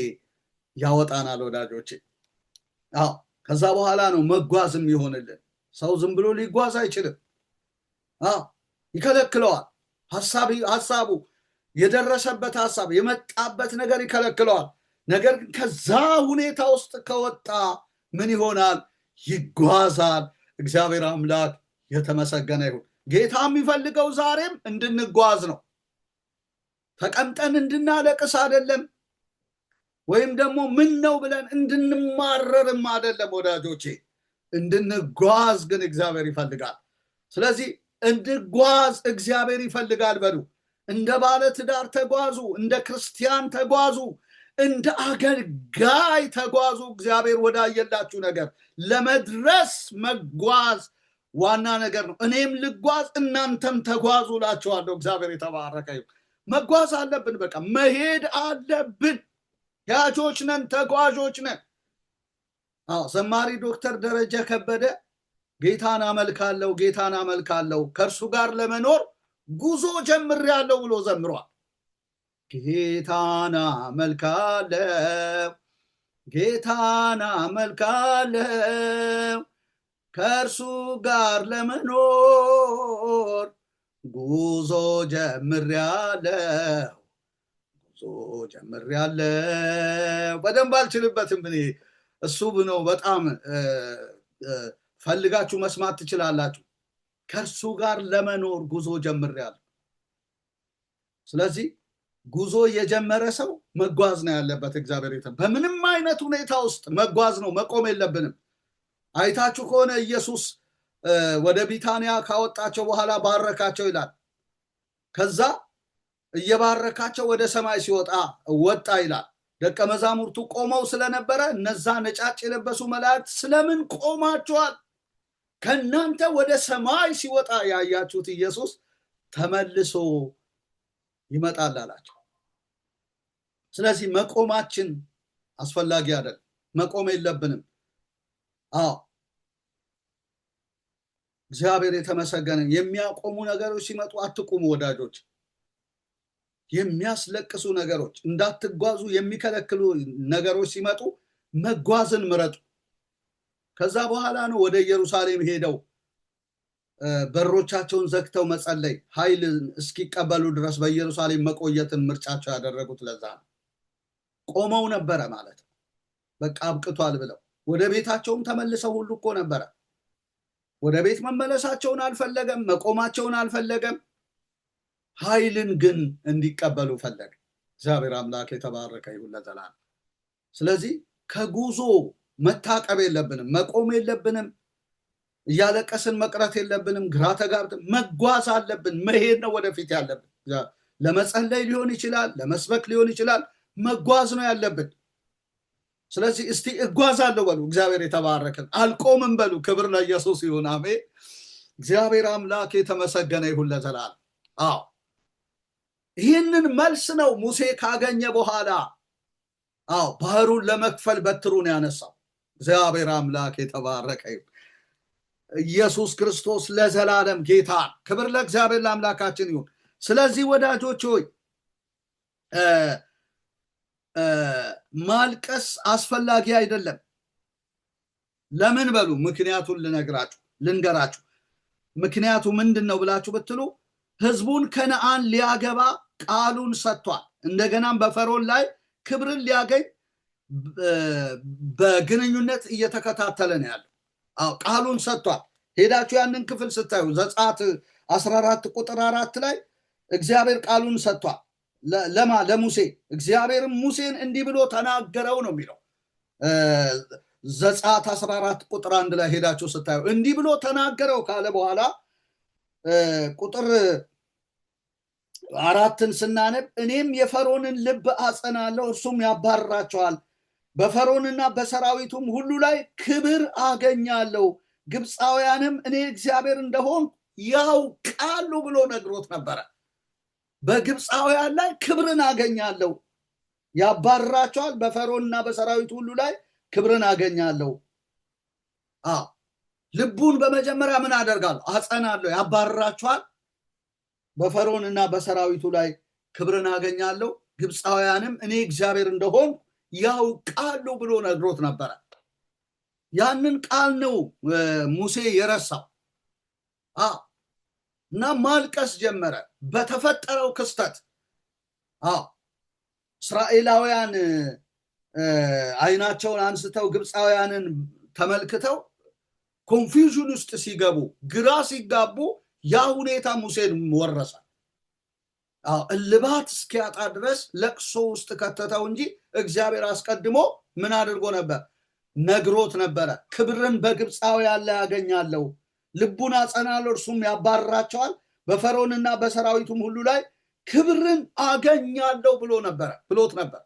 ያወጣናል ወዳጆቼ። አዎ ከዛ በኋላ ነው መጓዝም ይሆንልን። ሰው ዝም ብሎ ሊጓዝ አይችልም። ይከለክለዋል። ሐሳቡ የደረሰበት ሐሳብ የመጣበት ነገር ይከለክለዋል። ነገር ግን ከዛ ሁኔታ ውስጥ ከወጣ ምን ይሆናል? ይጓዛል። እግዚአብሔር አምላክ የተመሰገነ ይሁን። ጌታ የሚፈልገው ዛሬም እንድንጓዝ ነው። ተቀምጠን እንድናለቅስ አይደለም፣ ወይም ደግሞ ምን ነው ብለን እንድንማረርም አይደለም ወዳጆቼ። እንድንጓዝ ግን እግዚአብሔር ይፈልጋል። ስለዚህ እንድጓዝ እግዚአብሔር ይፈልጋል በሉ። እንደ ባለ ትዳር ተጓዙ፣ እንደ ክርስቲያን ተጓዙ፣ እንደ አገልጋይ ተጓዙ። እግዚአብሔር ወዳየላችሁ ነገር ለመድረስ መጓዝ ዋና ነገር ነው። እኔም ልጓዝ እናንተም ተጓዙ እላችኋለሁ። እግዚአብሔር የተባረከ ይሁን። መጓዝ አለብን። በቃ መሄድ አለብን። ያጆች ነን፣ ተጓዦች ነን። ዘማሪ ዶክተር ደረጀ ከበደ ጌታን አመልካለሁ፣ ጌታን አመልካለሁ፣ ከእርሱ ጋር ለመኖር ጉዞ ጀምሬያለሁ ብሎ ዘምሯል። ጌታን አመልካለሁ፣ ጌታን አመልካለሁ፣ ከእርሱ ጋር ለመኖር ጉዞ ጀምሬያለሁ፣ ጉዞ ጀምሬያለሁ። በደንብ አልችልበትም እኔ። እሱ ነው በጣም ፈልጋችሁ መስማት ትችላላችሁ። ከእርሱ ጋር ለመኖር ጉዞ ጀምሬያለሁ። ስለዚህ ጉዞ የጀመረ ሰው መጓዝ ነው ያለበት። እግዚአብሔር በምንም አይነት ሁኔታ ውስጥ መጓዝ ነው፣ መቆም የለብንም። አይታችሁ ከሆነ ኢየሱስ ወደ ቢታንያ ካወጣቸው በኋላ ባረካቸው ይላል። ከዛ እየባረካቸው ወደ ሰማይ ሲወጣ ወጣ ይላል። ደቀ መዛሙርቱ ቆመው ስለነበረ እነዛ ነጫጭ የለበሱ መላእክት ስለምን ቆማችኋል? ከእናንተ ወደ ሰማይ ሲወጣ ያያችሁት ኢየሱስ ተመልሶ ይመጣል አላቸው። ስለዚህ መቆማችን አስፈላጊ አይደለም፣ መቆም የለብንም። እግዚአብሔር የተመሰገነ። የሚያቆሙ ነገሮች ሲመጡ አትቁሙ ወዳጆች። የሚያስለቅሱ ነገሮች፣ እንዳትጓዙ የሚከለክሉ ነገሮች ሲመጡ መጓዝን ምረጡ። ከዛ በኋላ ነው ወደ ኢየሩሳሌም ሄደው በሮቻቸውን ዘግተው መጸለይ፣ ኃይል እስኪቀበሉ ድረስ በኢየሩሳሌም መቆየትን ምርጫቸው ያደረጉት። ለዛ ነው ቆመው ነበረ ማለት ነው። በቃ አብቅቷል ብለው ወደ ቤታቸውም ተመልሰው ሁሉ እኮ ነበረ። ወደ ቤት መመለሳቸውን አልፈለገም፣ መቆማቸውን አልፈለገም። ኃይልን ግን እንዲቀበሉ ፈለገ። እግዚአብሔር አምላክ የተባረከ ይሁን ለዘላለም። ስለዚህ ከጉዞ መታቀብ የለብንም፣ መቆም የለብንም፣ እያለቀስን መቅረት የለብንም፣ ግራ ተጋብተን መጓዝ አለብን። መሄድ ነው ወደፊት ያለብን። ለመጸለይ ሊሆን ይችላል፣ ለመስበክ ሊሆን ይችላል። መጓዝ ነው ያለብን። ስለዚህ እስቲ እጓዛለሁ በሉ። እግዚአብሔር የተባረከ። አልቆምም በሉ። ክብር ለኢየሱስ ይሁን። አሜን። እግዚአብሔር አምላክ የተመሰገነ ይሁን ለዘላለም። ይህንን መልስ ነው ሙሴ ካገኘ በኋላ ባህሩን ለመክፈል በትሩን ያነሳው። እግዚአብሔር አምላክ የተባረከ ይሁን። ኢየሱስ ክርስቶስ ለዘላለም ጌታ። ክብር ለእግዚአብሔር ለአምላካችን ይሁን። ስለዚህ ወዳጆች ሆይ ማልቀስ አስፈላጊ አይደለም። ለምን በሉ። ምክንያቱን ልንገራችሁ። ምክንያቱ ምንድን ነው ብላችሁ ብትሉ ህዝቡን ከነአን ሊያገባ ቃሉን ሰጥቷል። እንደገናም በፈርዖን ላይ ክብርን ሊያገኝ በግንኙነት እየተከታተለ ነው ያለው። ቃሉን ሰጥቷል። ሄዳችሁ ያንን ክፍል ስታዩ ዘጸአት 14 ቁጥር 4 ላይ እግዚአብሔር ቃሉን ሰጥቷል። ለሙሴ እግዚአብሔርም ሙሴን እንዲህ ብሎ ተናገረው ነው የሚለው። ዘጸአት 14 ቁጥር 1 ላይ ሄዳችሁ ስታዩ እንዲህ ብሎ ተናገረው ካለ በኋላ ቁጥር 4ን ስናነብ እኔም የፈርዖንን ልብ አጸናለሁ፣ እርሱም ያባርራቸዋል፣ በፈርዖንና በሰራዊቱም ሁሉ ላይ ክብር አገኛለሁ፣ ግብፃውያንም እኔ እግዚአብሔር እንደሆን ያውቃሉ ብሎ ነግሮት ነበረ። በግብፃውያን ላይ ክብርን አገኛለሁ፣ ያባርራቸዋል፣ በፈርዖንና በሰራዊቱ ሁሉ ላይ ክብርን አገኛለሁ። ልቡን በመጀመሪያ ምን አደርጋለሁ? አጸናለሁ። ያባርራቸዋል፣ በፈርዖንና በሰራዊቱ ላይ ክብርን አገኛለሁ፣ ግብፃውያንም እኔ እግዚአብሔር እንደሆን ያውቃሉ ብሎ ነግሮት ነበረ። ያንን ቃል ነው ሙሴ የረሳው እና ማልቀስ ጀመረ በተፈጠረው ክስተት። እስራኤላውያን አይናቸውን አንስተው ግብፃውያንን ተመልክተው ኮንፊውዥን ውስጥ ሲገቡ፣ ግራ ሲጋቡ ያ ሁኔታ ሙሴን ወረሰ። እልባት እስኪያጣ ድረስ ለቅሶ ውስጥ ከተተው እንጂ እግዚአብሔር አስቀድሞ ምን አድርጎ ነበር? ነግሮት ነበረ። ክብርን በግብፃውያን ላይ አገኛለሁ፣ ልቡን አጸናለሁ፣ እርሱም ያባርራቸዋል፣ በፈርዖንና በሰራዊቱም ሁሉ ላይ ክብርን አገኛለሁ ብሎት ነበር።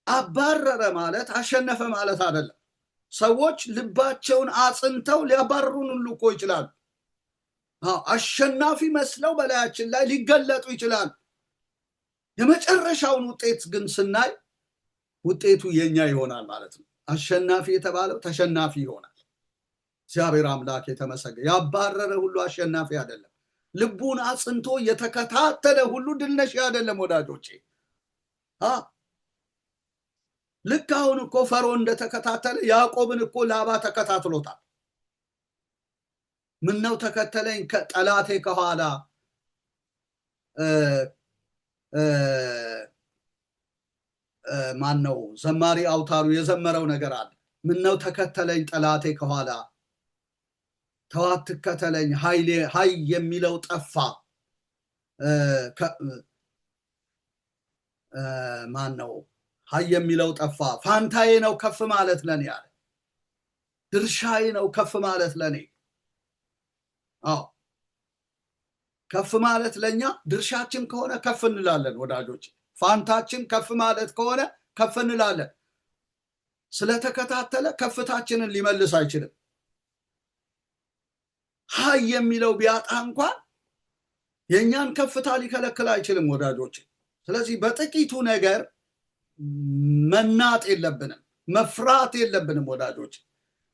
አባረረ ማለት አሸነፈ ማለት አይደለም። ሰዎች ልባቸውን አጽንተው ሊያባርሩን ሁሉ እኮ ይችላሉ። አሸናፊ መስለው በላያችን ላይ ሊገለጡ ይችላሉ። የመጨረሻውን ውጤት ግን ስናይ ውጤቱ የኛ ይሆናል ማለት ነው። አሸናፊ የተባለው ተሸናፊ ይሆናል። እግዚአብሔር አምላክ የተመሰገነ። ያባረረ ሁሉ አሸናፊ አይደለም። ልቡን አጽንቶ የተከታተለ ሁሉ ድል ነሺ አይደለም ወዳጆቼ። ልክ አሁን እኮ ፈርዖን እንደተከታተለ ያዕቆብን እኮ ላባ ተከታትሎታል። ምነው ተከተለኝ ጠላቴ ከኋላ ማን ነው ዘማሪ አውታሩ የዘመረው ነገር አለ። ምነው ተከተለኝ ጠላቴ ከኋላ ተዋት ትከተለኝ ሀይ የሚለው ጠፋ። ማን ነው ሀይ የሚለው ጠፋ። ፋንታዬ ነው ከፍ ማለት ለኔ አለ። ድርሻዬ ነው ከፍ ማለት ለኔ። ከፍ ማለት ለኛ ድርሻችን ከሆነ ከፍ እንላለን ወዳጆች። ፋንታችን ከፍ ማለት ከሆነ ከፍ እንላለን። ስለተከታተለ ከፍታችንን ሊመልስ አይችልም። ሀይ የሚለው ቢያጣ እንኳን የኛን ከፍታ ሊከለክል አይችልም ወዳጆች። ስለዚህ በጥቂቱ ነገር መናጥ የለብንም፣ መፍራት የለብንም ወዳጆች።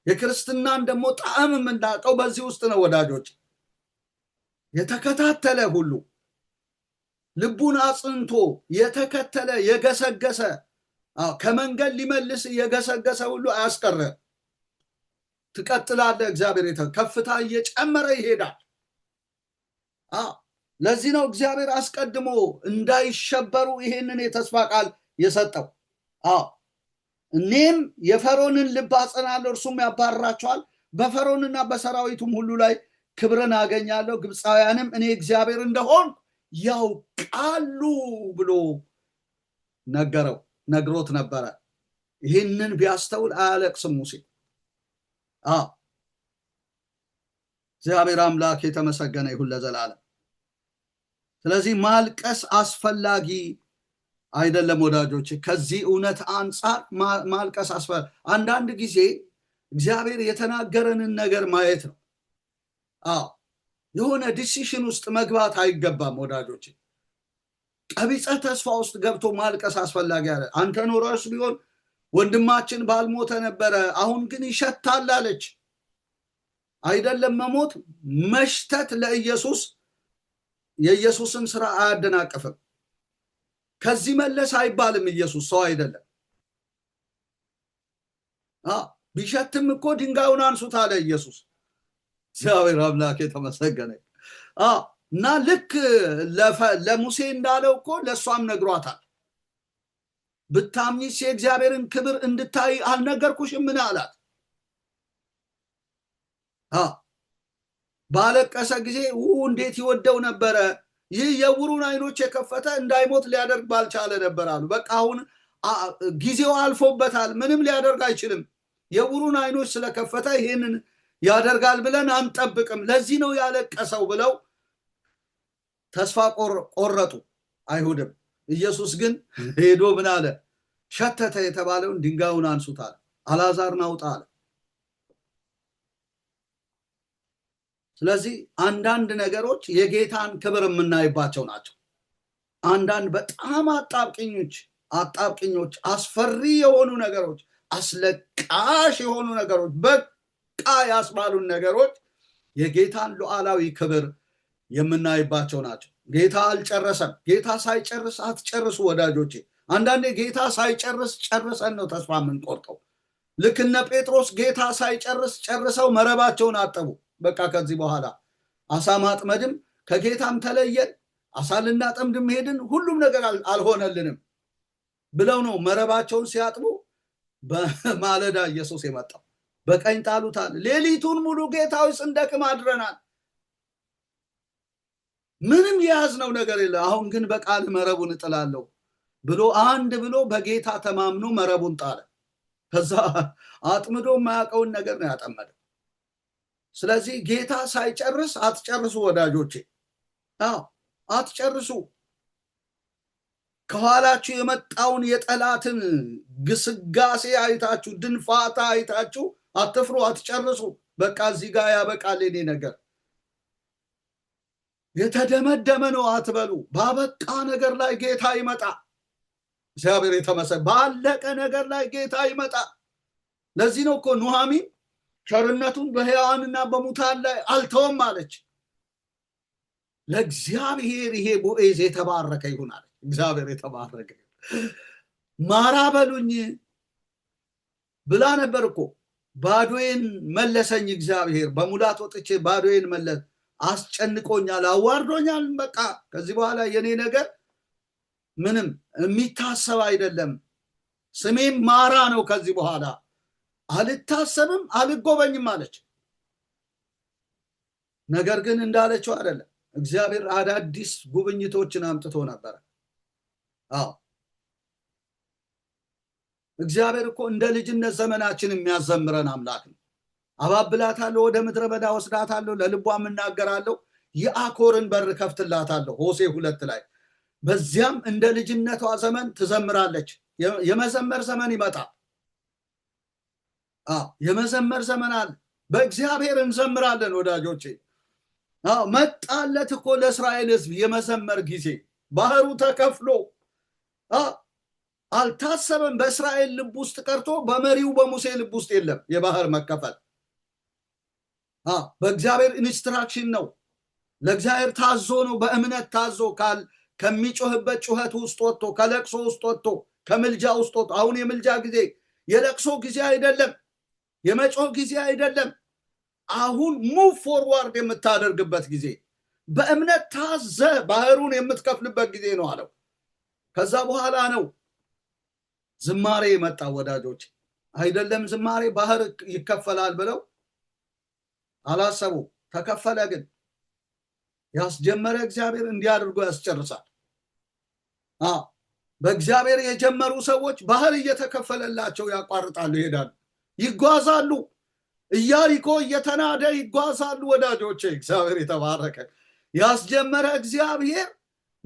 የክርስትናን ደግሞ ጣዕም የምናውቀው በዚህ ውስጥ ነው ወዳጆች። የተከታተለ ሁሉ ልቡን አጽንቶ የተከተለ የገሰገሰ ከመንገድ ሊመልስ የገሰገሰ ሁሉ አያስቀረ። ትቀጥላለህ። እግዚአብሔር ከፍታ እየጨመረ ይሄዳል። ለዚህ ነው እግዚአብሔር አስቀድሞ እንዳይሸበሩ ይሄንን የተስፋ ቃል የሰጠው። እኔም የፈርዖንን ልብ አጸናለሁ፣ እርሱም ያባርራቸዋል፣ በፈርዖንና በሰራዊቱም ሁሉ ላይ ክብርን አገኛለሁ፣ ግብፃውያንም እኔ እግዚአብሔር እንደሆን ያውቃሉ ብሎ ነግሮት ነበረ። ይህንን ቢያስተውል አያለቅስም ሙሴ። እግዚአብሔር አምላክ የተመሰገነ ይሁን ለዘላለም። ስለዚህ ማልቀስ አስፈላጊ አይደለም ወዳጆች። ከዚህ እውነት አንጻር ማልቀስ አስፈላጊ። አንዳንድ ጊዜ እግዚአብሔር የተናገረንን ነገር ማየት ነው። የሆነ ዲሲሽን ውስጥ መግባት አይገባም ወዳጆች። ቀቢጸ ተስፋ ውስጥ ገብቶ ማልቀስ አስፈላጊ አለ። አንተ ኖረስ ቢሆን ወንድማችን ባልሞተ ነበረ፣ አሁን ግን ይሸታል አለች። አይደለም መሞት፣ መሽተት ለኢየሱስ የኢየሱስን ስራ አያደናቅፍም። ከዚህ መለስ አይባልም። ኢየሱስ ሰው አይደለም። ቢሸትም እኮ ድንጋዩን አንሱት አለ ኢየሱስ። እግዚአብሔር አምላክ የተመሰገነ እና ልክ ለሙሴ እንዳለው እኮ ለእሷም ነግሯታል። ብታምኚስ የእግዚአብሔርን ክብር እንድታይ አልነገርኩሽም? ምን አላት? ባለቀሰ ጊዜ እንዴት ይወደው ነበረ። ይህ የዕውሩን አይኖች የከፈተ እንዳይሞት ሊያደርግ ባልቻለ ነበር አሉ። በቃ አሁን ጊዜው አልፎበታል፣ ምንም ሊያደርግ አይችልም። የዕውሩን አይኖች ስለከፈተ ይህንን ያደርጋል ብለን አንጠብቅም። ለዚህ ነው ያለቀሰው ብለው ተስፋ ቆረጡ አይሁድም። ኢየሱስ ግን ሄዶ ምን አለ? ሸተተ የተባለውን ድንጋዩን አንሱት አለ፣ አልዓዛርን አውጣ አለ። ስለዚህ አንዳንድ ነገሮች የጌታን ክብር የምናይባቸው ናቸው። አንዳንድ በጣም አጣብቂኞች፣ አስፈሪ የሆኑ ነገሮች፣ አስለቃሽ የሆኑ ነገሮች፣ በቃ ያስባሉን ነገሮች የጌታን ሉዓላዊ ክብር የምናይባቸው ናቸው። ጌታ አልጨረሰም። ጌታ ሳይጨርስ አትጨርሱ ወዳጆቼ። አንዳንዴ ጌታ ሳይጨርስ ጨርሰን ነው ተስፋ የምንቆርጠው። ልክ እነ ጴጥሮስ ጌታ ሳይጨርስ ጨርሰው መረባቸውን አጠቡ። በቃ ከዚህ በኋላ አሳ ማጥመድም ከጌታም ተለየን፣ አሳ ልናጠምድም ሄድን፣ ሁሉም ነገር አልሆነልንም ብለው ነው መረባቸውን ሲያጥቡ በማለዳ ኢየሱስ የመጣው። በቀኝ ጣሉታል። ሌሊቱን ሙሉ ጌታዊ ስንደክም አድረናል፣ ምንም የያዝነው ነገር የለ፣ አሁን ግን በቃል መረቡን እጥላለሁ ብሎ አንድ ብሎ በጌታ ተማምኖ መረቡን ጣለ። ከዛ አጥምዶ የማያውቀውን ነገር ነው ያጠመደ። ስለዚህ ጌታ ሳይጨርስ አትጨርሱ ወዳጆቼ። አትጨርሱ። ከኋላችሁ የመጣውን የጠላትን ግስጋሴ አይታችሁ፣ ድንፋታ አይታችሁ አትፍሩ፣ አትጨርሱ። በቃ እዚህ ጋር ያበቃል የኔ ነገር፣ የተደመደመ ነው አትበሉ። ባበቃ ነገር ላይ ጌታ ይመጣ። እግዚአብሔር የተመሰገነ። ባለቀ ነገር ላይ ጌታ ይመጣ። ለዚህ ነው እኮ ኑሃሚን ቸርነቱን በሕያዋንና በሙታን ላይ አልተወም አለች። ለእግዚአብሔር ይሄ ቦዔዝ የተባረከ ይሁን አለች። እግዚአብሔር የተባረከ ማራ በሉኝ ብላ ነበር እኮ። ባዶዬን መለሰኝ እግዚአብሔር፣ በሙላት ወጥቼ ባዶዬን መለስ። አስጨንቆኛል፣ አዋርዶኛል። በቃ ከዚህ በኋላ የኔ ነገር ምንም የሚታሰብ አይደለም። ስሜም ማራ ነው። ከዚህ በኋላ አልታሰብም፣ አልጎበኝም አለች። ነገር ግን እንዳለችው አይደለም። እግዚአብሔር አዳዲስ ጉብኝቶችን አምጥቶ ነበረ። እግዚአብሔር እኮ እንደ ልጅነት ዘመናችን የሚያዘምረን አምላክ ነው። አባብላታለሁ፣ ወደ ምድረ በዳ ወስዳታለሁ፣ ለልቧም እናገራለሁ፣ የአኮርን በር ከፍትላታለሁ። ሆሴዕ 2 ላይ በዚያም እንደ ልጅነቷ ዘመን ትዘምራለች። የመዘመር ዘመን ይመጣል። የመዘመር ዘመን አለ። በእግዚአብሔር እንዘምራለን ወዳጆቼ። መጣለት እኮ ለእስራኤል ሕዝብ የመዘመር ጊዜ። ባህሩ ተከፍሎ አልታሰበም። በእስራኤል ልብ ውስጥ ቀርቶ በመሪው በሙሴ ልብ ውስጥ የለም የባህር መከፈል። በእግዚአብሔር ኢንስትራክሽን ነው። ለእግዚአብሔር ታዞ ነው። በእምነት ታዞ ከሚጮህበት ጩኸት ውስጥ ወጥቶ፣ ከለቅሶ ውስጥ ወጥቶ፣ ከምልጃ ውስጥ ወጥቶ። አሁን የምልጃ ጊዜ የለቅሶ ጊዜ አይደለም፣ የመጮህ ጊዜ አይደለም። አሁን ሙቭ ፎርዋርድ የምታደርግበት ጊዜ፣ በእምነት ታዘ ባህሩን የምትከፍልበት ጊዜ ነው አለው። ከዛ በኋላ ነው ዝማሬ የመጣ ወዳጆች። አይደለም ዝማሬ ባህር ይከፈላል ብለው አላሰቡ። ተከፈለ። ግን ያስጀመረ እግዚአብሔር እንዲያደርጉ ያስጨርሳል። በእግዚአብሔር የጀመሩ ሰዎች ባህር እየተከፈለላቸው ያቋርጣሉ፣ ይሄዳሉ፣ ይጓዛሉ። ኢያሪኮ እየተናደ ይጓዛሉ ወዳጆቼ። እግዚአብሔር የተባረከ። ያስጀመረ እግዚአብሔር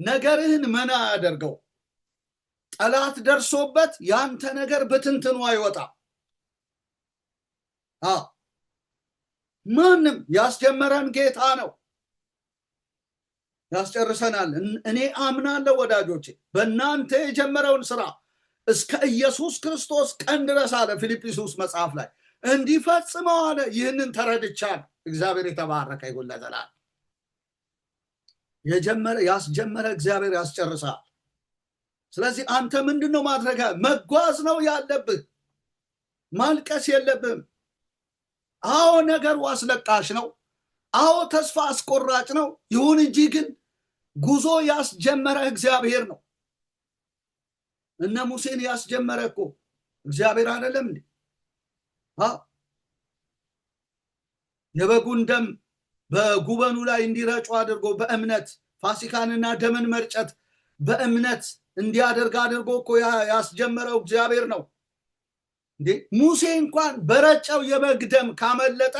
ነገርህን መና ያደርገው። ጠላት ደርሶበት ያንተ ነገር በትንትኑ አይወጣ። ማንም ያስጀመረን ጌታ ነው፣ ያስጨርሰናል። እኔ አምናለሁ ወዳጆቼ፣ በእናንተ የጀመረውን ስራ እስከ ኢየሱስ ክርስቶስ ቀን ድረስ አለ ፊልጵስዩስ መጽሐፍ ላይ እንዲፈጽመው አለ። ይህንን ተረድቻለሁ። እግዚአብሔር የተባረከ ይሁን ለዘላለም። ያስጀመረ እግዚአብሔር ያስጨርሳል። ስለዚህ አንተ ምንድነው ማድረግ? መጓዝ ነው ያለብህ። ማልቀስ የለብህም። አዎ ነገሩ አስለቃሽ ነው። አዎ ተስፋ አስቆራጭ ነው። ይሁን እንጂ ግን ጉዞ ያስጀመረ እግዚአብሔር ነው። እነ ሙሴን ያስጀመረ እኮ እግዚአብሔር አይደለም እንዴ? የበጉን ደም በጉበኑ ላይ እንዲረጩ አድርጎ በእምነት ፋሲካንና ደምን መርጨት በእምነት እንዲያደርግ አድርጎ እኮ ያስጀመረው እግዚአብሔር ነው እንዴ። ሙሴ እንኳን በረጨው የበግ ደም ካመለጠ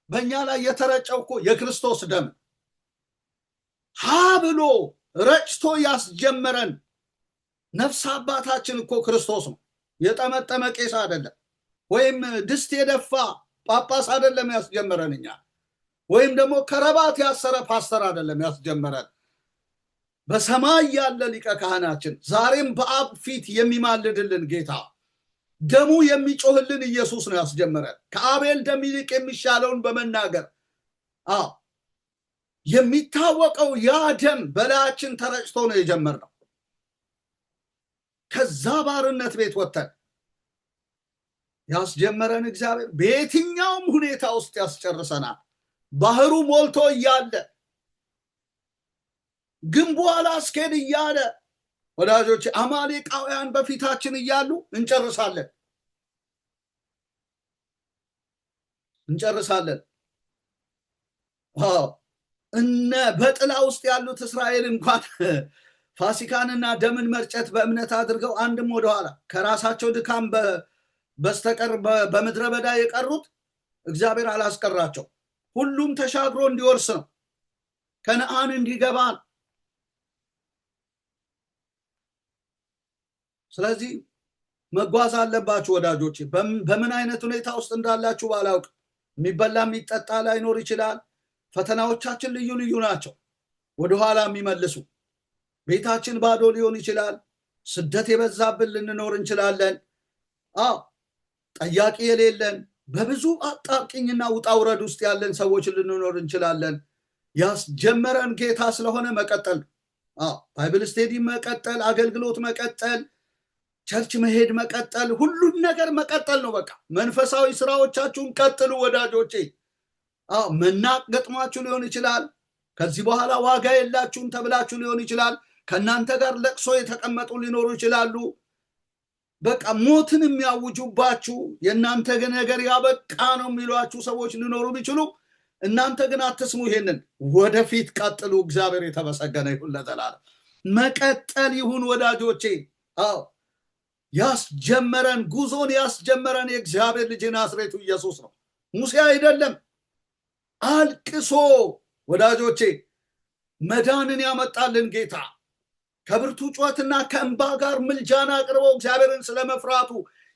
በእኛ ላይ የተረጨው እኮ የክርስቶስ ደም ሀ ብሎ ረጭቶ ያስጀመረን ነፍስ አባታችን እኮ ክርስቶስ ነው። የጠመጠመ ቄስ አይደለም፣ ወይም ድስት የደፋ ጳጳስ አይደለም ያስጀመረን እኛ፣ ወይም ደግሞ ከረባት ያሰረ ፓስተር አይደለም ያስጀመረን። በሰማይ ያለ ሊቀ ካህናችን፣ ዛሬም በአብ ፊት የሚማልድልን ጌታ፣ ደሙ የሚጮህልን ኢየሱስ ነው ያስጀመረን። ከአቤል ደም ይልቅ የሚሻለውን በመናገር የሚታወቀው ያ ደም በላያችን ተረጭቶ ነው የጀመርነው። ከዛ ባርነት ቤት ወጥተን ያስጀመረን እግዚአብሔር በየትኛውም ሁኔታ ውስጥ ያስጨርሰናል። ባህሩ ሞልቶ እያለ ግንቡ አላስኬድ እያለ ወዳጆች አማሌቃውያን በፊታችን እያሉ እንጨርሳለን። እነ በጥላ ውስጥ ያሉት እስራኤል እንኳን ፋሲካንና ደምን መርጨት በእምነት አድርገው አንድም ወደኋላ ከራሳቸው ድካም በስተቀር በምድረ በዳ የቀሩት እግዚአብሔር አላስቀራቸው። ሁሉም ተሻግሮ እንዲወርስ ነው፣ ከነአን እንዲገባ ነው። ስለዚህ መጓዝ አለባችሁ ወዳጆች። በምን አይነት ሁኔታ ውስጥ እንዳላችሁ ባላውቅ፣ የሚበላ የሚጠጣ ላይኖር ይችላል። ፈተናዎቻችን ልዩ ልዩ ናቸው፣ ወደኋላ የሚመልሱ። ቤታችን ባዶ ሊሆን ይችላል። ስደት የበዛብን ልንኖር እንችላለን። ጠያቂ የሌለን በብዙ አጣብቂኝና ውጣ ውረድ ውስጥ ያለን ሰዎች ልንኖር እንችላለን። ያስጀመረን ጌታ ስለሆነ መቀጠል፣ ባይብል ስቴዲ መቀጠል፣ አገልግሎት መቀጠል፣ ቸርች መሄድ መቀጠል፣ ሁሉን ነገር መቀጠል ነው። በቃ መንፈሳዊ ስራዎቻችሁን ቀጥሉ ወዳጆቼ። መናቅ ገጥሟችሁ ሊሆን ይችላል። ከዚህ በኋላ ዋጋ የላችሁም ተብላችሁ ሊሆን ይችላል። ከእናንተ ጋር ለቅሶ የተቀመጡ ሊኖሩ ይችላሉ። በቃ ሞትን የሚያውጁባችሁ፣ የእናንተ ነገር ያበቃ ነው የሚሏችሁ ሰዎች ሊኖሩ ቢችሉ፣ እናንተ ግን አትስሙ። ይሄንን ወደፊት ቀጥሉ። እግዚአብሔር የተመሰገነ ይሁን ለዘላለም። መቀጠል ይሁን ወዳጆቼ። ያስጀመረን ጉዞን ያስጀመረን የእግዚአብሔር ልጅ ናዝሬቱ ኢየሱስ ነው፣ ሙሴ አይደለም። አልቅሶ ወዳጆቼ መዳንን ያመጣልን ጌታ ከብርቱ ጩኸትና ከእንባ ጋር ምልጃን አቅርቦ እግዚአብሔርን ስለመፍራቱ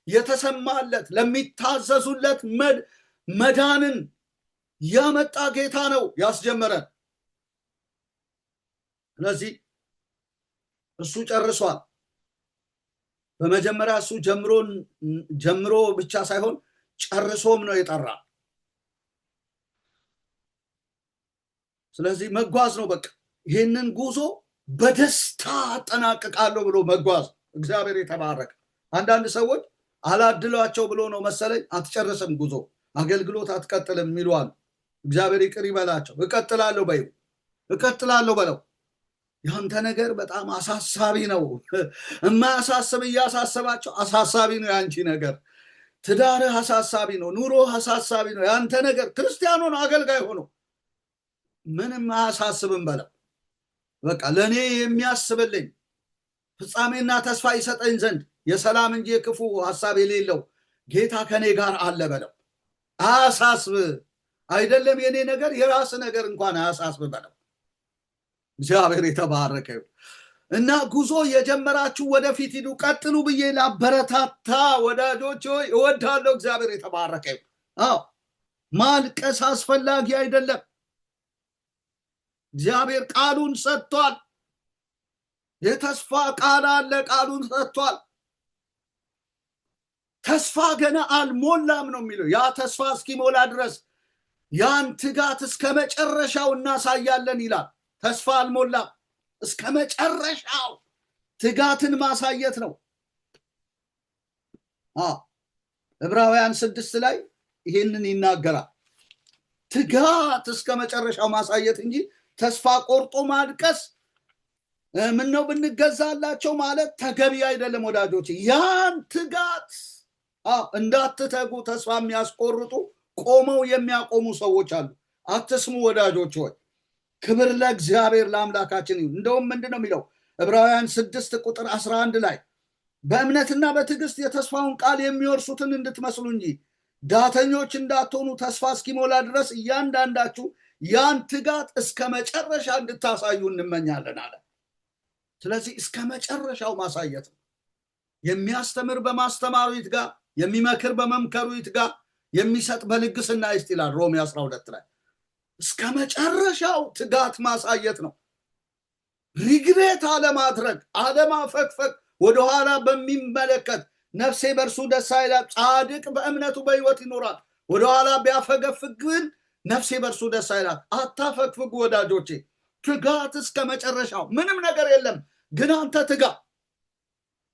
የተሰማለት ለሚታዘዙለት መዳንን ያመጣ ጌታ ነው ያስጀመረን። ስለዚህ እሱ ጨርሷል። በመጀመሪያ እሱ ጀምሮ ብቻ ሳይሆን ጨርሶም ነው የጠራ። ስለዚህ መጓዝ ነው በቃ። ይህንን ጉዞ በደስታ አጠናቅቃለሁ ብሎ መጓዝ። እግዚአብሔር የተባረከ። አንዳንድ ሰዎች አላድሏቸው ብሎ ነው መሰለኝ አትጨርስም ጉዞ፣ አገልግሎት አትቀጥልም የሚሉዋል። እግዚአብሔር ይቅር ይበላቸው። እቀጥላለሁ በለው። ያንተ ነገር በጣም አሳሳቢ ነው። የማያሳስብ እያሳሰባቸው አሳሳቢ ነው ያንቺ ነገር። ትዳርህ አሳሳቢ ነው፣ ኑሮ አሳሳቢ ነው። ያንተ ነገር ክርስቲያን ሆኖ አገልጋይ ሆኖ ምንም አያሳስብም በለው። በቃ ለእኔ የሚያስብልኝ ፍጻሜና ተስፋ ይሰጠኝ ዘንድ የሰላም እንጂ የክፉ ሀሳብ የሌለው ጌታ ከኔ ጋር አለ በለው። አያሳስብ አይደለም የኔ ነገር፣ የራስ ነገር እንኳን አያሳስብ በለው። እግዚአብሔር የተባረከ እና ጉዞ የጀመራችሁ ወደፊት ሂዱ፣ ቀጥሉ ብዬ ላበረታታ ወዳጆች ሆይ እወዳለሁ። እግዚአብሔር የተባረከ። ማልቀስ አስፈላጊ አይደለም። እግዚአብሔር ቃሉን ሰጥቷል። የተስፋ ቃል አለ፣ ቃሉን ሰጥቷል። ተስፋ ገና አልሞላም ነው የሚለው። ያ ተስፋ እስኪሞላ ድረስ ያን ትጋት እስከ መጨረሻው እናሳያለን ይላል። ተስፋ አልሞላም፣ እስከ መጨረሻው ትጋትን ማሳየት ነው። ዕብራውያን 6 ላይ ይሄንን ይናገራል። ትጋት እስከ መጨረሻው ማሳየት እንጂ ተስፋ ቆርጦ ማልቀስ ምን ነው ብንገዛላቸው ማለት ተገቢ አይደለም ወዳጆች። ያን ትጋት እንዳትተጉ ተስፋ የሚያስቆርጡ ቆመው የሚያቆሙ ሰዎች አሉ። አትስሙ ወዳጆች ሆይ። ክብር ለእግዚአብሔር ለአምላካችን ይሁን። እንደውም ምንድነው የሚለው ዕብራውያን 6 ቁጥር 11 ላይ በእምነትና በትዕግስት የተስፋውን ቃል የሚወርሱትን እንድትመስሉ እንጂ ዳተኞች እንዳትሆኑ ተስፋ እስኪሞላ ድረስ እያንዳንዳችሁ ያን ትጋት እስከ መጨረሻ እንድታሳዩ እንመኛለን አለ። ስለዚህ እስከ መጨረሻው ማሳየት ነው። የሚያስተምር በማስተማሩ ይትጋ፣ የሚመክር በመምከሩ ይትጋ፣ የሚሰጥ በልግስና ይስጥ ይላል ሮሜ 12 ላይ። እስከ መጨረሻው ትጋት ማሳየት ነው። ሪግሬት አለማድረግ፣ አለማፈግፈግ፣ ወደኋላ በሚመለከት ነፍሴ በእርሱ ደስ አይላት፣ ጻድቅ በእምነቱ በሕይወት ይኖራል። ወደኋላ ቢያፈገፍግ ግን ነፍሴ በእርሱ ደስ አይላት። አታፈግፍጉ ወዳጆቼ፣ ትጋት እስከ መጨረሻው። ምንም ነገር የለም ግን አንተ ትጋ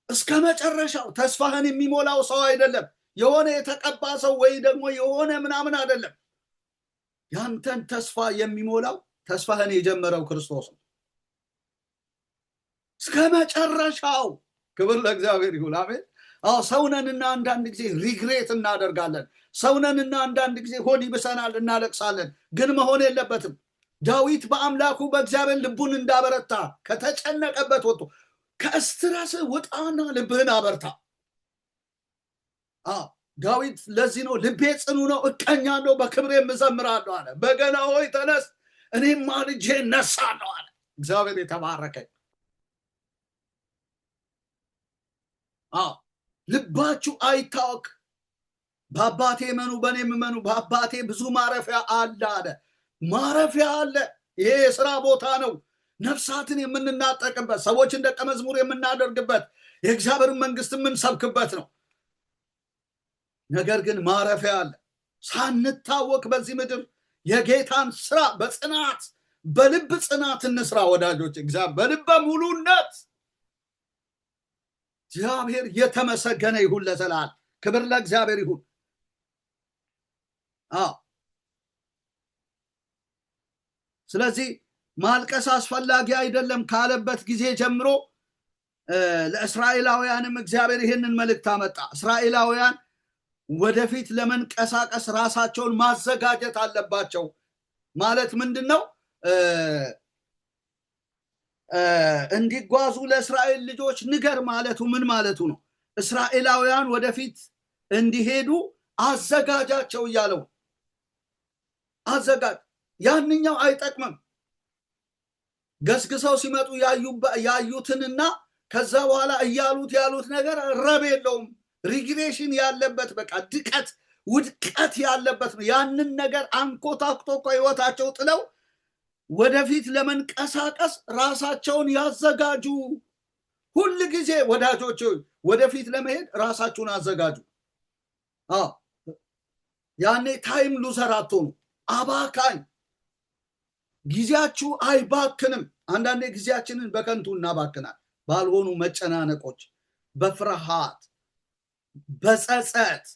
እስከ መጨረሻው። ተስፋህን የሚሞላው ሰው አይደለም፣ የሆነ የተቀባ ሰው ወይ ደግሞ የሆነ ምናምን አይደለም። ያንተን ተስፋ የሚሞላው ተስፋህን የጀመረው ክርስቶስ ነው። እስከ መጨረሻው። ክብር ለእግዚአብሔር ይሁን። አሜን። ሰውነንና አንዳንድ ጊዜ ሪግሬት እናደርጋለን። ሰውነንና አንዳንድ ጊዜ ሆድ ይብሰናል፣ እናለቅሳለን። ግን መሆን የለበትም። ዳዊት በአምላኩ በእግዚአብሔር ልቡን እንዳበረታ ከተጨነቀበት ወጥቶ ከስትረስ ውጣና ልብህን አበርታ። ዳዊት ለዚህ ነው ልቤ ጽኑ ነው፣ እቀኛለሁ፣ በክብሬም እዘምራለሁ አለ። በገና ሆይ ተነስ፣ እኔም ማልጄ እነሳለሁ አለ። እግዚአብሔር የተባረከ። ልባችሁ አይታወክ፣ በአባቴ እመኑ፣ በእኔም እመኑ፣ በአባቴ ብዙ ማረፊያ አለ አለ። ማረፊያ አለ። ይሄ የሥራ ቦታ ነው። ነፍሳትን የምንናጠቅበት፣ ሰዎችን ደቀ መዝሙር የምናደርግበት፣ የእግዚአብሔርን መንግስት የምንሰብክበት ነው። ነገር ግን ማረፊያ አለ። ሳንታወክ በዚህ ምድር የጌታን ስራ በጽናት በልብ ጽናት እንስራ ወዳጆች። እግዚአብሔር በልበ ሙሉነት እግዚአብሔር የተመሰገነ ይሁን ለዘላለም። ክብር ለእግዚአብሔር ይሁን። ስለዚህ ማልቀስ አስፈላጊ አይደለም ካለበት ጊዜ ጀምሮ ለእስራኤላውያንም እግዚአብሔር ይህንን መልእክት አመጣ። እስራኤላውያን ወደፊት ለመንቀሳቀስ ራሳቸውን ማዘጋጀት አለባቸው። ማለት ምንድን ነው? እንዲጓዙ ለእስራኤል ልጆች ንገር ማለቱ ምን ማለቱ ነው? እስራኤላውያን ወደፊት እንዲሄዱ አዘጋጃቸው እያለው። አዘጋጅ። ያንኛው አይጠቅምም። ገስግሰው ሲመጡ ያዩትንና ከዛ በኋላ እያሉት ያሉት ነገር ረብ የለውም። ሪግሬሽን ያለበት፣ በቃ ድቀት ውድቀት ያለበት ነው። ያንን ነገር አንኮታክቶ ህይወታቸው ጥለው ወደፊት ለመንቀሳቀስ ራሳቸውን ያዘጋጁ። ሁል ጊዜ ወዳጆች ወደፊት ለመሄድ ራሳችሁን አዘጋጁ። ያኔ ታይም ሉዘር አትሆኑ። አባካኝ ጊዜያችሁ አይባክንም። አንዳንዴ ጊዜያችንን በከንቱ እናባክናል፣ ባልሆኑ መጨናነቆች፣ በፍርሃት፣ በጸጸት።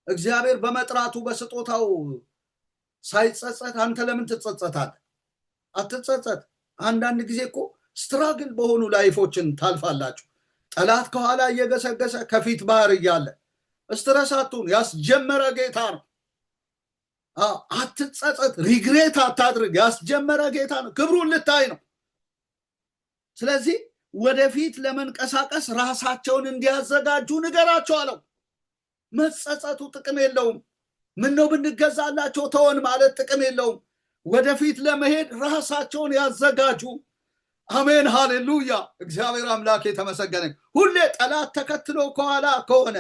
እግዚአብሔር በመጥራቱ በስጦታው ሳይጸጸት አንተ ለምን ትጸጸታለህ? አትጸጸት። አንዳንድ ጊዜ እኮ ስትራግል በሆኑ ላይፎችን ታልፋላችሁ። ጠላት ከኋላ እየገሰገሰ ከፊት ባህር እያለ ስትረስ አትሁን። ያስጀመረ ጌታ ነው። አትጸጸት፣ ሪግሬት አታድርግ። ያስጀመረ ጌታ ነው። ክብሩን ልታይ ነው። ስለዚህ ወደፊት ለመንቀሳቀስ ራሳቸውን እንዲያዘጋጁ ንገራቸው አለው። መጸጸቱ ጥቅም የለውም። ምነው ብንገዛላቸው ተወን ማለት ጥቅም የለውም። ወደፊት ለመሄድ ራሳቸውን ያዘጋጁ። አሜን፣ ሃሌሉያ። እግዚአብሔር አምላክ የተመሰገነ። ሁሌ ጠላት ተከትሎ ከኋላ ከሆነ፣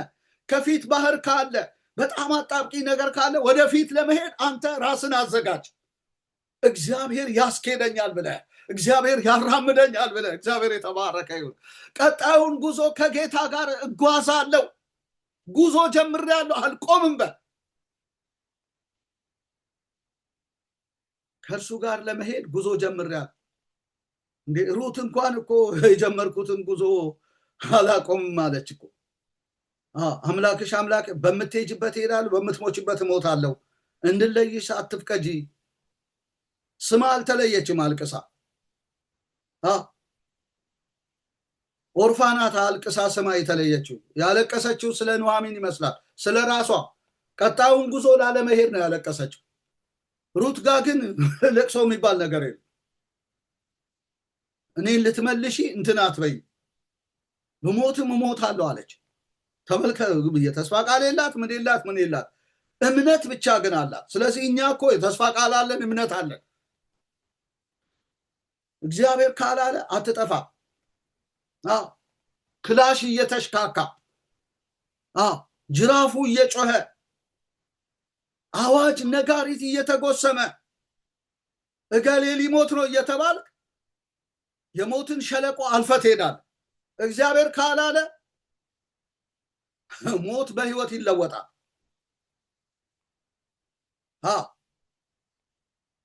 ከፊት ባህር ካለ፣ በጣም አጣብቂ ነገር ካለ ወደፊት ለመሄድ አንተ ራስን አዘጋጅ። እግዚአብሔር ያስኬደኛል ብለህ፣ እግዚአብሔር ያራምደኛል ብለህ። እግዚአብሔር የተባረከ ይሁን። ቀጣዩን ጉዞ ከጌታ ጋር እጓዛለሁ። ጉዞ ጀምሬያለሁ፣ አልቆምም በል። ከእርሱ ጋር ለመሄድ ጉዞ ጀምሬያለሁ። እንዴ ሩት እንኳን እኮ የጀመርኩትን ጉዞ አላቆምም አለች እኮ። አምላክሽ አምላክ በምትሄጅበት እሄዳለሁ፣ በምትሞችበት እሞታለሁ፣ እንድለይሽ አትፍቀጂ። ስማ አልተለየችም አልቅሳ። ኦርፋናት አልቅሳ ስማ የተለየችው። ያለቀሰችው ስለ ኑኃሚን ይመስላል፣ ስለ ራሷ ቀጣዩን ጉዞ ላለመሄድ ነው ያለቀሰችው። ሩት ጋር ግን ለቅሶ የሚባል ነገር የለም። እኔን ልትመልሺ እንትን አትበይ፣ ብሞትም እሞታለሁ አለች። ተመልከቱ፣ የተስፋ ቃል የላት ምን የላት ምን የላት፣ እምነት ብቻ ግን አላት። ስለዚህ እኛ እኮ የተስፋ ቃል አለን፣ እምነት አለን። እግዚአብሔር ካላለ አትጠፋ። ክላሽ እየተሽካካ፣ ጅራፉ እየጮኸ፣ አዋጅ ነጋሪት እየተጎሰመ፣ እገሌ ሊሞት ነው እየተባልክ የሞትን ሸለቆ አልፈት ሄዳል። እግዚአብሔር ካላለ ሞት በህይወት ይለወጣል።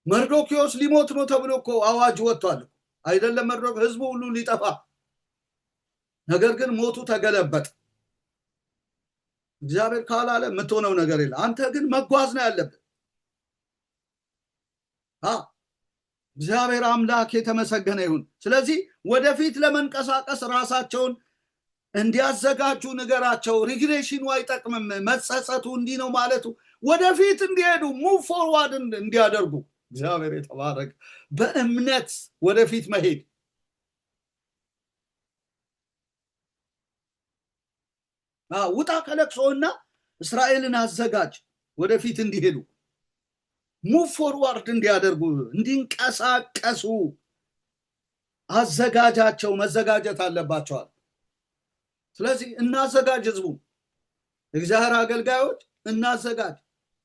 መርዶክዮስ ሊሞት ነው ተብሎ እኮ አዋጅ ወጥቷል አይደለም? ህዝቡ ሁሉ ሊጠፋ፣ ነገር ግን ሞቱ ተገለበጠ። እግዚአብሔር ካላለ የምትሆነው ነገር የለ። አንተ ግን መጓዝ ነው ያለብን። እግዚአብሔር አምላክ የተመሰገነ ይሁን። ስለዚህ ወደፊት ለመንቀሳቀስ ራሳቸውን እንዲያዘጋጁ ንገራቸው። ሪግሬሽኑ አይጠቅምም። መጸጸቱ እንዲህ ነው ማለቱ ወደፊት እንዲሄዱ ሙቭ ፎርዋርድ እንዲያደርጉ እግዚአብሔር የተባረከ። በእምነት ወደፊት መሄድ ውጣ ከለቅሶና እስራኤልን አዘጋጅ ወደፊት እንዲሄዱ ሙቭ ፎርዋርድ እንዲያደርጉ እንዲንቀሳቀሱ አዘጋጃቸው። መዘጋጀት አለባቸዋል። ስለዚህ እናዘጋጅ፣ ህዝቡ እግዚአብሔር አገልጋዮች እናዘጋጅ።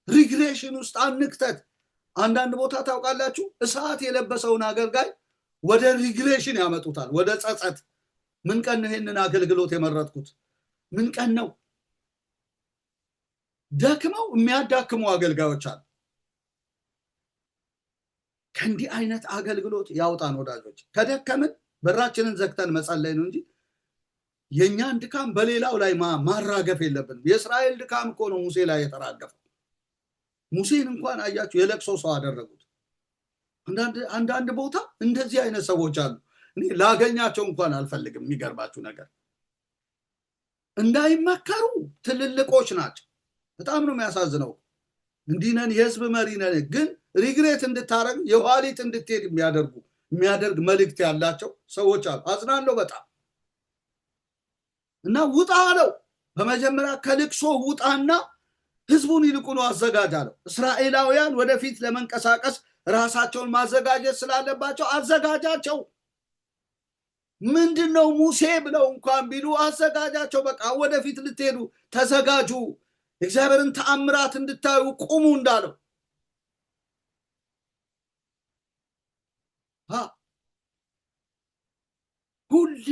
ሪግሬሽን ውስጥ አንክተት። አንዳንድ ቦታ ታውቃላችሁ እሳት የለበሰውን አገልጋይ ወደ ሪግሬሽን ያመጡታል፣ ወደ ጸጸት። ምን ቀን ነው ይሄንን አገልግሎት የመረጥኩት? ምን ቀን ነው? ደክመው የሚያዳክሙ አገልጋዮች አሉ። ከእንዲህ አይነት አገልግሎት ያውጣን ወዳጆች። ከደከምን በራችንን ዘግተን መጸለይ ነው እንጂ የኛን ድካም በሌላው ላይ ማራገፍ የለብንም። የእስራኤል ድካም እኮ ነው ሙሴ ላይ የተራገፈው። ሙሴን እንኳን አያችሁ የለቅሶ ሰው አደረጉት። አንዳንድ ቦታ እንደዚህ አይነት ሰዎች አሉ። እኔ ላገኛቸው እንኳን አልፈልግም። የሚገርባችሁ ነገር እንዳይመከሩ ትልልቆች ናቸው። በጣም ነው የሚያሳዝነው። እንዲህ ነን፣ የህዝብ መሪ ነን፣ ግን ሪግሬት እንድታረግ የኋሊት እንድትሄድ የሚያደርግ መልእክት ያላቸው ሰዎች አሉ። አዝናለሁ በጣም። እና ውጣ አለው። በመጀመሪያ ከልቅሶ ውጣና ህዝቡን ይልቁኑ አዘጋጅ አለው። እስራኤላውያን ወደፊት ለመንቀሳቀስ ራሳቸውን ማዘጋጀት ስላለባቸው አዘጋጃቸው። ምንድነው ሙሴ ብለው እንኳን ቢሉ አዘጋጃቸው። በቃ ወደፊት ልትሄዱ ተዘጋጁ፣ እግዚአብሔርን ተአምራት እንድታዩ ቁሙ እንዳለው ሁሌ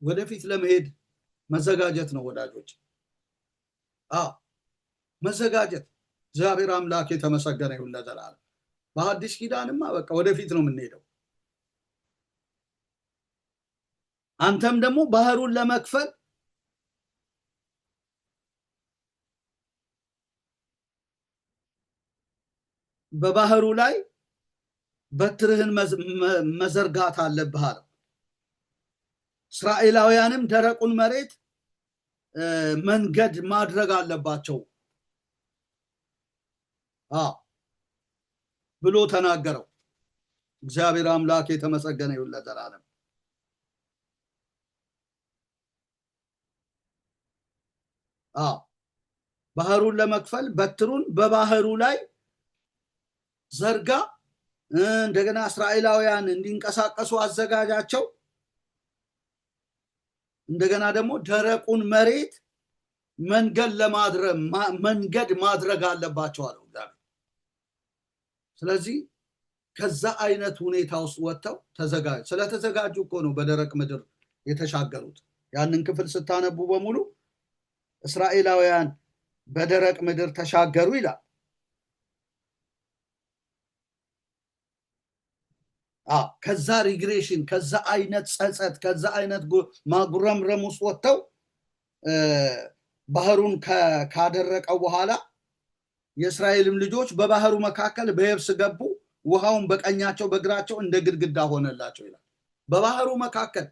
ወደፊት ለመሄድ መዘጋጀት ነው ወዳጆች። መዘጋጀት። እግዚአብሔር አምላክ የተመሰገነ ይሁን ለዘላለም። በአዲስ ኪዳንማ በቃ ወደፊት ነው የምንሄደው። አንተም ደግሞ ባህሩን ለመክፈል በባህሩ ላይ በትርህን መዘርጋት አለብህ አለው። እስራኤላውያንም ደረቁን መሬት መንገድ ማድረግ አለባቸው ብሎ ተናገረው። እግዚአብሔር አምላክ የተመሰገነ ይሁን ለዘላለም። ባህሩን ለመክፈል በትሩን በባህሩ ላይ ዘርጋ፣ እንደገና እስራኤላውያን እንዲንቀሳቀሱ አዘጋጃቸው። እንደገና ደግሞ ደረቁን መሬት መንገድ ማድረግ አለባቸው አለው እግዚአብሔር። ስለዚህ ከዛ አይነት ሁኔታ ውስጥ ወጥተው ስለተዘጋጁ እኮ ነው በደረቅ ምድር የተሻገሩት። ያንን ክፍል ስታነቡ በሙሉ እስራኤላውያን በደረቅ ምድር ተሻገሩ ይላል። ከዛ ሪግሬሽን፣ ከዛ አይነት ጸጸት፣ ከዛ አይነት ማጉረምረም ውስጥ ወጥተው ባህሩን ካደረቀው በኋላ የእስራኤልም ልጆች በባህሩ መካከል በየብስ ገቡ፣ ውሃውን በቀኛቸው በግራቸው እንደ ግድግዳ ሆነላቸው ይላል። በባህሩ መካከል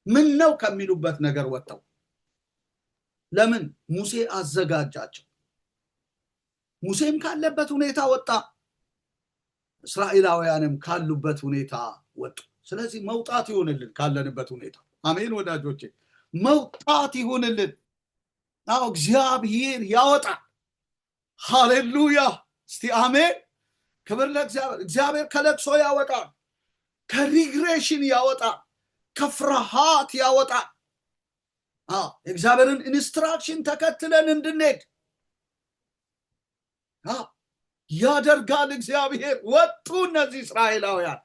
ምን ነው ከሚሉበት ነገር ወጥተው፣ ለምን? ሙሴ አዘጋጃቸው። ሙሴም ካለበት ሁኔታ ወጣ፣ እስራኤላውያንም ካሉበት ሁኔታ ወጡ። ስለዚህ መውጣት ይሆንልን ካለንበት ሁኔታ። አሜን ወዳጆቼ፣ መውጣት ይሆንልን። እግዚአብሔር ያወጣ። ሃሌሉያ! እስቲ አሜን። ክብር ለእግዚአብሔር። እግዚአብሔር ከለቅሶ ያወጣ፣ ከሪግሬሽን ያወጣ፣ ከፍርሃት ያወጣ። እግዚአብሔርን ኢንስትራክሽን ተከትለን እንድንሄድ ያደርጋል እግዚአብሔር። ወጡ እነዚህ እስራኤላውያን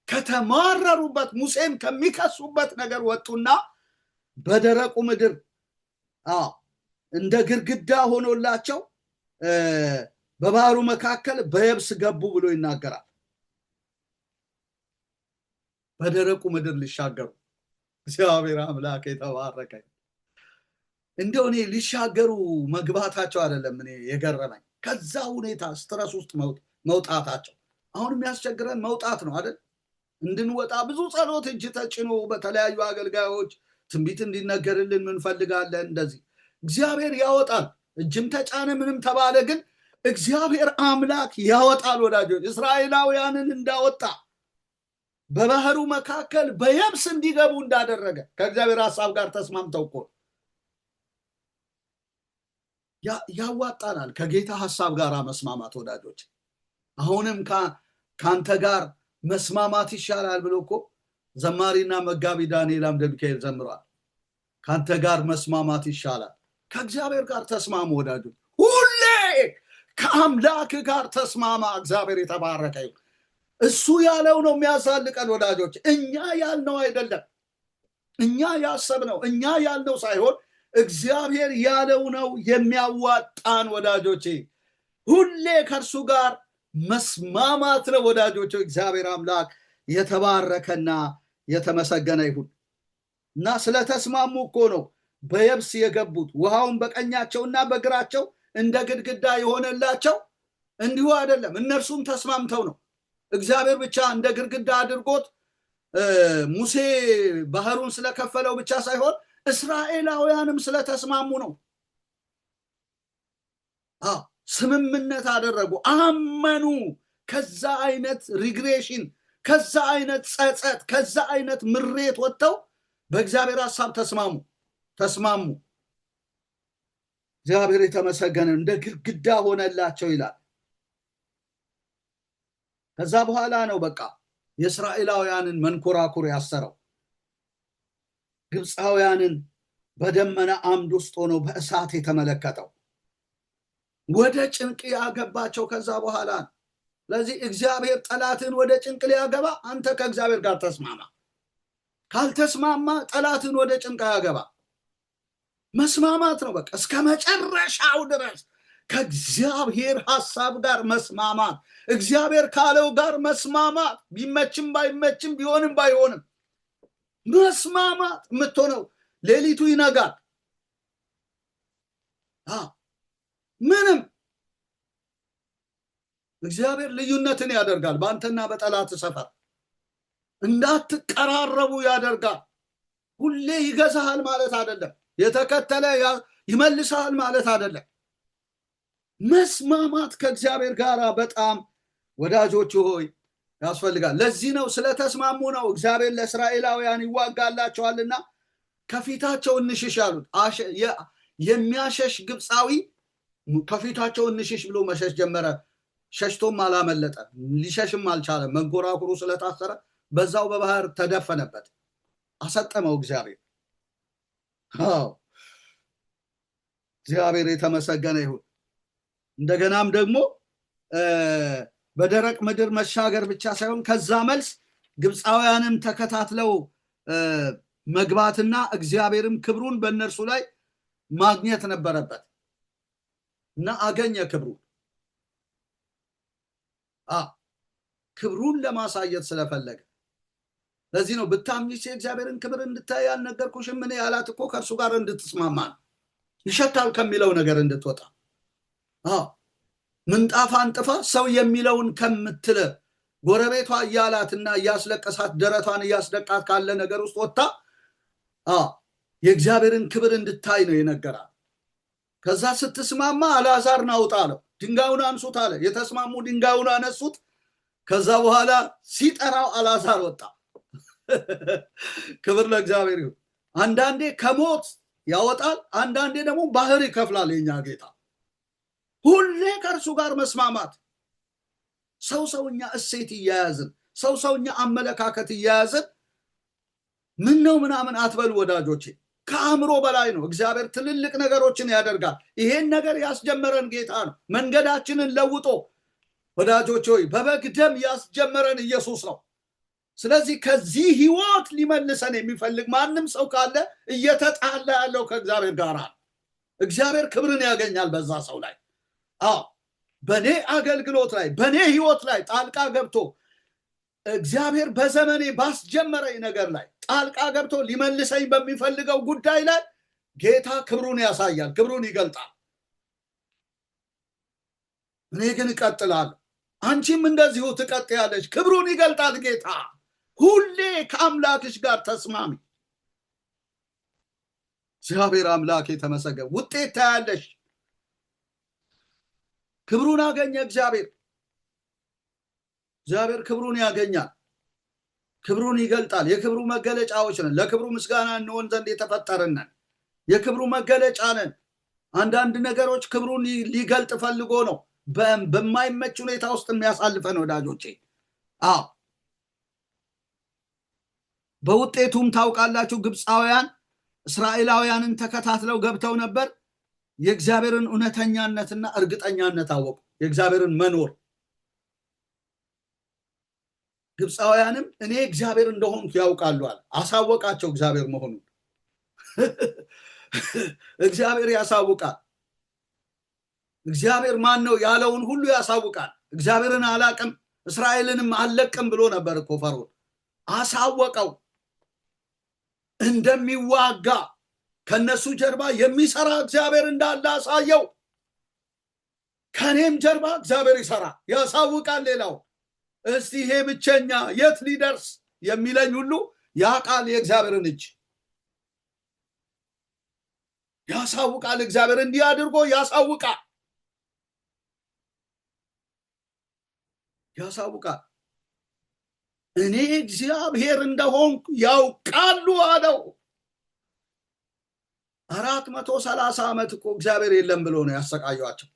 ከተማረሩበት፣ ሙሴን ከሚከሱበት ነገር ወጡና በደረቁ ምድር እንደ ግድግዳ ሆኖላቸው በባህሩ መካከል በየብስ ገቡ ብሎ ይናገራል። በደረቁ ምድር ሊሻገሩ እግዚአብሔር አምላክ የተባረከ። እንደው እኔ ሊሻገሩ መግባታቸው አይደለም እኔ የገረመኝ፣ ከዛ ሁኔታ ስትረስ ውስጥ መውጣታቸው። አሁን የሚያስቸግረን መውጣት ነው አይደል? እንድንወጣ ብዙ ጸሎት እጅ ተጭኖ በተለያዩ አገልጋዮች ትንቢት እንዲነገርልን እንፈልጋለን። እንደዚህ እግዚአብሔር ያወጣል። እጅም ተጫነ ምንም ተባለ፣ ግን እግዚአብሔር አምላክ ያወጣል ወዳጆች። እስራኤላውያንን እንዳወጣ በባህሩ መካከል በየብስ እንዲገቡ እንዳደረገ ከእግዚአብሔር ሐሳብ ጋር ተስማምተው እኮ ያዋጣናል። ከጌታ ሐሳብ ጋር መስማማት ወዳጆች። አሁንም ካንተ ጋር መስማማት ይሻላል ብሎ እኮ ዘማሪና መጋቢ ዳንኤል አምደ ሚካኤል ዘምሯል። ካንተ ጋር መስማማት ይሻላል። ከእግዚአብሔር ጋር ተስማሙ ወዳጆች። ሁሌ ከአምላክ ጋር ተስማማ። እግዚአብሔር የተባረከ ይሁን። እሱ ያለው ነው የሚያሳልቀን ወዳጆች። እኛ ያልነው አይደለም፣ እኛ ያሰብነው፣ እኛ ያልነው ሳይሆን እግዚአብሔር ያለው ነው የሚያዋጣን ወዳጆቼ። ሁሌ ከእርሱ ጋር መስማማት ነው ወዳጆች። እግዚአብሔር አምላክ የተባረከና የተመሰገነ ይሁን። እና ስለተስማሙ እኮ ነው በየብስ የገቡት። ውሃውን በቀኛቸውና በግራቸው እንደ ግድግዳ የሆነላቸው እንዲሁ አይደለም፣ እነርሱም ተስማምተው ነው። እግዚአብሔር ብቻ እንደ ግድግዳ አድርጎት ሙሴ ባህሩን ስለከፈለው ብቻ ሳይሆን እስራኤላውያንም ስለተስማሙ ነው። ስምምነት አደረጉ፣ አመኑ። ከዛ አይነት ሪግሬሽን፣ ከዛ አይነት ጸጸት፣ ከዛ አይነት ምሬት ወጥተው በእግዚአብሔር ሐሳብ ተስማሙ። እግዚአብሔር የተመሰገነ። እንደ ግድግዳ ሆነላቸው ይላል። ከዛ በኋላ ነው በቃ የእስራኤላውያንን መንኮራኩር ያሰረው። ግብፃውያንን በደመና አምድ ውስጥ ሆኖ በእሳት የተመለከተው ወደ ጭንቅ ያገባቸው ከዛ በኋላ ነው። ስለዚህ እግዚአብሔር ጠላትን ወደ ጭንቅ ሊያገባ አንተ ከእግዚአብሔር ጋር ተስማማ። ካልተስማማ ጠላትን ወደ ጭንቅ ያገባ። መስማማት ነው በቃ እስከ መጨረሻው ድረስ ከእግዚአብሔር ሐሳብ ጋር መስማማት፣ እግዚአብሔር ካለው ጋር መስማማት። ቢመችም ባይመችም ቢሆንም ባይሆንም መስማማት የምትሆነው ሌሊቱ ይነጋል። ምንም እግዚአብሔር ልዩነትን ያደርጋል። በአንተና በጠላት ሰፈር እንዳትቀራረቡ ያደርጋል። ሁሌ ይገዛሃል ማለት አይደለም። የተከተለ ይመልሳል ማለት አይደለም። መስማማት ከእግዚአብሔር ጋር በጣም ወዳጆች ሆይ ያስፈልጋል። ለዚህ ነው ስለተስማሙ ነው እግዚአብሔር ለእስራኤላውያን ይዋጋላቸዋልና ከፊታቸው እንሽሽ አሉት። የሚያሸሽ ግብፃዊ ከፊታቸው እንሽሽ ብሎ መሸሽ ጀመረ። ሸሽቶም አላመለጠ፣ ሊሸሽም አልቻለም። መንኮራኩሩ ስለታሰረ በዛው በባህር ተደፈነበት፣ አሰጠመው እግዚአብሔር። እግዚአብሔር የተመሰገነ ይሁን። እንደገናም ደግሞ በደረቅ ምድር መሻገር ብቻ ሳይሆን ከዛ መልስ ግብፃውያንም ተከታትለው መግባትና እግዚአብሔርም ክብሩን በእነርሱ ላይ ማግኘት ነበረበት እና አገኘ ክብሩን ለማሳየት ስለፈለገ። ለዚህ ነው ብታምኚስ የእግዚአብሔርን ክብር እንድታይ ያልነገርኩሽም ምን ያላት እኮ ከእርሱ ጋር እንድትስማማ ነው። ይሸታል ከሚለው ነገር እንድትወጣ። ምንጣፍ አንጥፋ ሰው የሚለውን ከምትል ጎረቤቷ እያላትና እያስለቀሳት ደረቷን እያስደቃት ካለ ነገር ውስጥ ወጣ የእግዚአብሔርን ክብር እንድታይ ነው የነገራት። ከዛ ስትስማማ አልዓዛርን አውጣ አለው። ድንጋዩን አንሱት አለ። የተስማሙ ድንጋዩን አነሱት። ከዛ በኋላ ሲጠራው አልዓዛር ወጣ። ክብር ለእግዚአብሔር ይሁን። አንዳንዴ ከሞት ያወጣል፣ አንዳንዴ ደግሞ ባህር ይከፍላል የኛ ጌታ። ሁሌ ከእርሱ ጋር መስማማት። ሰውኛ እሴት እያያዝን ሰውኛ አመለካከት እያያዝን ምን ነው ምናምን አትበሉ ወዳጆቼ። ከአእምሮ በላይ ነው። እግዚአብሔር ትልልቅ ነገሮችን ያደርጋል። ይሄን ነገር ያስጀመረን ጌታ ነው። መንገዳችንን ለውጦ ወዳጆች ሆይ በበግ ደም ያስጀመረን ኢየሱስ ነው። ስለዚህ ከዚህ ህይወት ሊመልሰን የሚፈልግ ማንም ሰው ካለ እየተጣላ ያለው ከእግዚአብሔር ጋር። እግዚአብሔር ክብርን ያገኛል በዛ ሰው ላይ። በኔ አገልግሎት ላይ በኔ ህይወት ላይ ጣልቃ ገብቶ እግዚአብሔር በዘመኔ ባስጀመረኝ ነገር ላይ ጣልቃ ገብቶ ሊመልሰኝ በሚፈልገው ጉዳይ ላይ ጌታ ክብሩን ያሳያል፣ ክብሩን ይገልጣል። እኔ ግን እቀጥላለሁ። አንቺም እንደዚሁ ትቀጥያለሽ። ክብሩን ይገልጣል ጌታ። ሁሌ ከአምላክሽ ጋር ተስማሚ። እግዚአብሔር አምላክ የተመሰገነ። ውጤት ታያለሽ። ክብሩን አገኘ እግዚአብሔር ክብሩን ያገኛል፣ ክብሩን ይገልጣል። የክብሩ መገለጫዎች ነን። ለክብሩ ምስጋና እንሆን ዘንድ የተፈጠርን ነን። የክብሩ መገለጫ ነን። አንዳንድ ነገሮች ክብሩን ሊገልጥ ፈልጎ ነው በማይመች ሁኔታ ውስጥ የሚያሳልፈን ወዳጆቼ። አዎ በውጤቱም ታውቃላችሁ፣ ግብፃውያን እስራኤላውያንን ተከታትለው ገብተው ነበር። የእግዚአብሔርን እውነተኛነትና እርግጠኛነት አወቁ፣ የእግዚአብሔርን መኖር። ግብፃውያንም እኔ እግዚአብሔር እንደሆንኩ ያውቃሉ አለ። አሳወቃቸው እግዚአብሔር መሆኑን። እግዚአብሔር ያሳውቃል። እግዚአብሔር ማን ነው ያለውን ሁሉ ያሳውቃል። እግዚአብሔርን አላቅም እስራኤልንም አልለቅም ብሎ ነበር እኮ ፈርዖን። አሳወቀው እንደሚዋጋ፣ ከነሱ ጀርባ የሚሰራ እግዚአብሔር እንዳለ አሳየው። ከኔም ጀርባ እግዚአብሔር ይሰራ ያሳውቃል። ሌላው እስቲ ይሄ ብቸኛ የት ሊደርስ የሚለኝ ሁሉ ያውቃል የእግዚአብሔርን እጅ ያሳውቃል። እግዚአብሔር እንዲህ አድርጎ ያሳውቃል። እኔ እግዚአብሔር እንደሆንኩ ያውቃሉ አለው። 430 ዓመት እኮ እግዚአብሔር የለም ብሎ ነው ያሰቃዩአቸው።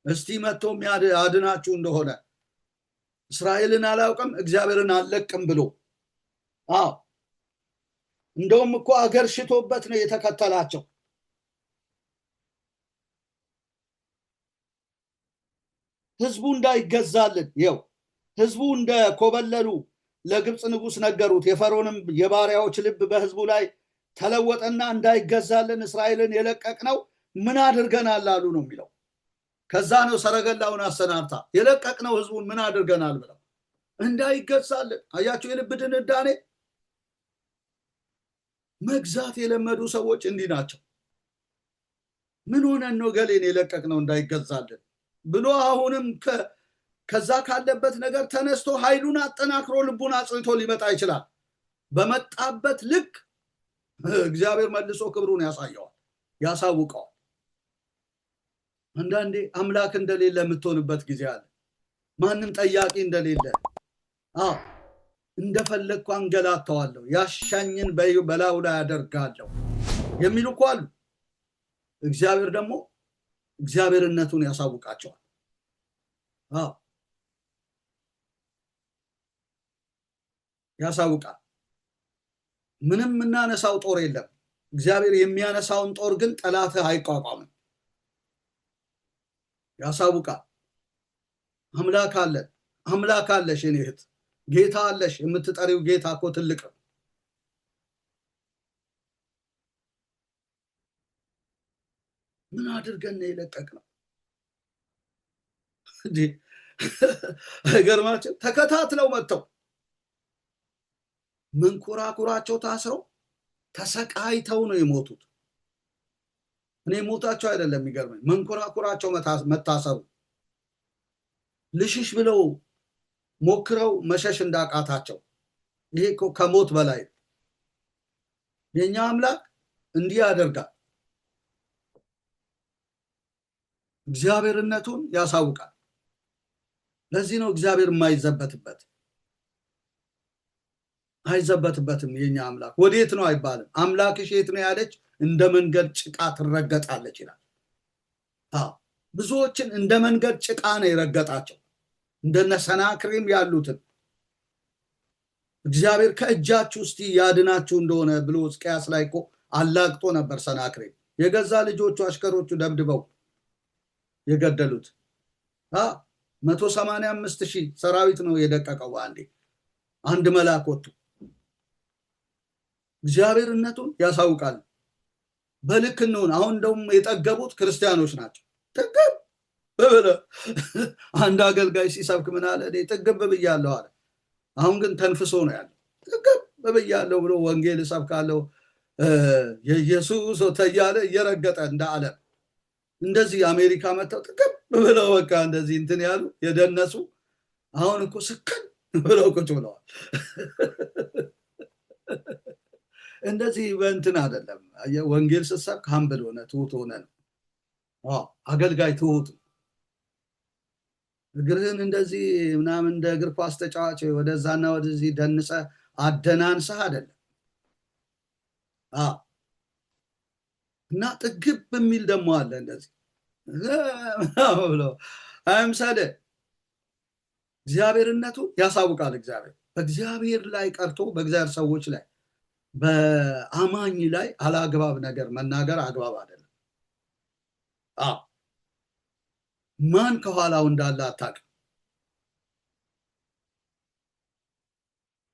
እስቲ መጥቶም ያድናችሁ እንደሆነ እስራኤልን አላውቅም እግዚአብሔርን አልለቅም ብሎ። አዎ እንደውም እኮ አገር ሽቶበት ነው የተከተላቸው። ህዝቡ እንዳይገዛልን ይው ህዝቡ እንደኮበለሉ ለግብፅ ንጉስ ነገሩት። የፈርዖንም የባሪያዎች ልብ በህዝቡ ላይ ተለወጠና እንዳይገዛልን እስራኤልን የለቀቅነው ምን አድርገናል አሉ ነው የሚለው። ከዛ ነው ሰረገላውን አሰናብታ የለቀቅነው ህዝቡን ምን አድርገናል ብለው እንዳይገዛልን። አያችሁ የልብ ድንዳኔ። መግዛት የለመዱ ሰዎች እንዲህ ናቸው። ምን ሆነን ነው ገሌን የለቀቅነው እንዳይገዛልን ብሎ አሁንም ከዛ ካለበት ነገር ተነስቶ ኃይሉን አጠናክሮ ልቡን አጽንቶ ሊመጣ ይችላል። በመጣበት ልክ እግዚአብሔር መልሶ ክብሩን ያሳየዋል፣ ያሳውቀዋል። አንዳንዴ አምላክ እንደሌለ የምትሆንበት ጊዜ አለ። ማንም ጠያቂ እንደሌለ እንደፈለግኩ አንገላታዋለሁ፣ ያሻኝን በላዩ ላይ አደርጋለሁ የሚሉ እኮ አሉ። እግዚአብሔር ደግሞ እግዚአብሔርነቱን ያሳውቃቸዋል። ያሳውቃል። ምንም እናነሳው ጦር የለም። እግዚአብሔር የሚያነሳውን ጦር ግን ጠላትህ አይቋቋምም። ያሳውቃል። አምላክ አለን፣ አምላክ አለሽ የኔ እህት፣ ጌታ አለሽ። የምትጠሪው ጌታ እኮ ትልቅ ነው። ምን አድርገን ነው የለቀቅነው? አይገርማችሁ? ተከታትለው መጥተው መንኮራኩራቸው ታስረው ተሰቃይተው ነው የሞቱት። እኔ ሞታቸው አይደለም የሚገርመኝ፣ መንኮራኩራቸው መታሰሩ። ልሽሽ ብለው ሞክረው መሸሽ እንዳቃታቸው። ይሄ እኮ ከሞት በላይ። የኛ አምላክ እንዲህ ያደርጋል። እግዚአብሔርነቱን ያሳውቃል። ለዚህ ነው እግዚአብሔር የማይዘበትበት። አይዘበትበትም። የኛ አምላክ ወዴት ነው አይባልም። አምላክሽ የት ነው ያለች እንደ መንገድ ጭቃ ትረገጣለች ይላል። ብዙዎችን እንደ መንገድ ጭቃ ነው የረገጣቸው፣ እንደነ ሰናክሬም ያሉትን። እግዚአብሔር ከእጃችሁ እስቲ ያድናችሁ እንደሆነ ብሎ ሕዝቅያስ ላይ እኮ አላግጦ ነበር። ሰናክሬም የገዛ ልጆቹ አሽከሮቹ ደብድበው የገደሉት 185,000 ሰራዊት ነው የደቀቀው በአንዴ። አንድ መልአክ ወጥቶ እግዚአብሔርነቱን ያሳውቃል። በልክ እንሆን። አሁን እንደውም የጠገቡት ክርስቲያኖች ናቸው። ጥግብ ብለው አንድ አገልጋይ ሲሰብክ ምን አለ? እኔ ጥግብ ብያለሁ አለ። አሁን ግን ተንፍሶ ነው ያለው። ጥግብ ብያለሁ ብሎ ወንጌል እሰብካለሁ የኢየሱስ ተያለ እየረገጠ እንደ ዓለም እንደዚህ አሜሪካ መጥተው ጥግብ ብለው በቃ እንደዚህ እንትን ያሉ የደነሱ አሁን እኮ ስክን ብለው ቁጭ ብለዋል። እንደዚህ በእንትን አይደለም። ወንጌል ስትሰብክ ሀምብል ሆነ ትሁት ሆነ ነው። አገልጋይ ትሁት እግርህን እንደዚህ ምናምን እንደ እግር ኳስ ተጫዋች ወደዛና ወደዚህ ደንሰ አደናንሰህ አይደለም። እና ጥግብ የሚል ደግሞ አለ እንደዚህ ብሎ አይምሰል። እግዚአብሔርነቱ ያሳውቃል። እግዚአብሔር በእግዚአብሔር ላይ ቀርቶ በእግዚአብሔር ሰዎች ላይ በአማኝ ላይ አላግባብ ነገር መናገር አግባብ አይደለም። ማን ከኋላው እንዳለ አታውቅም።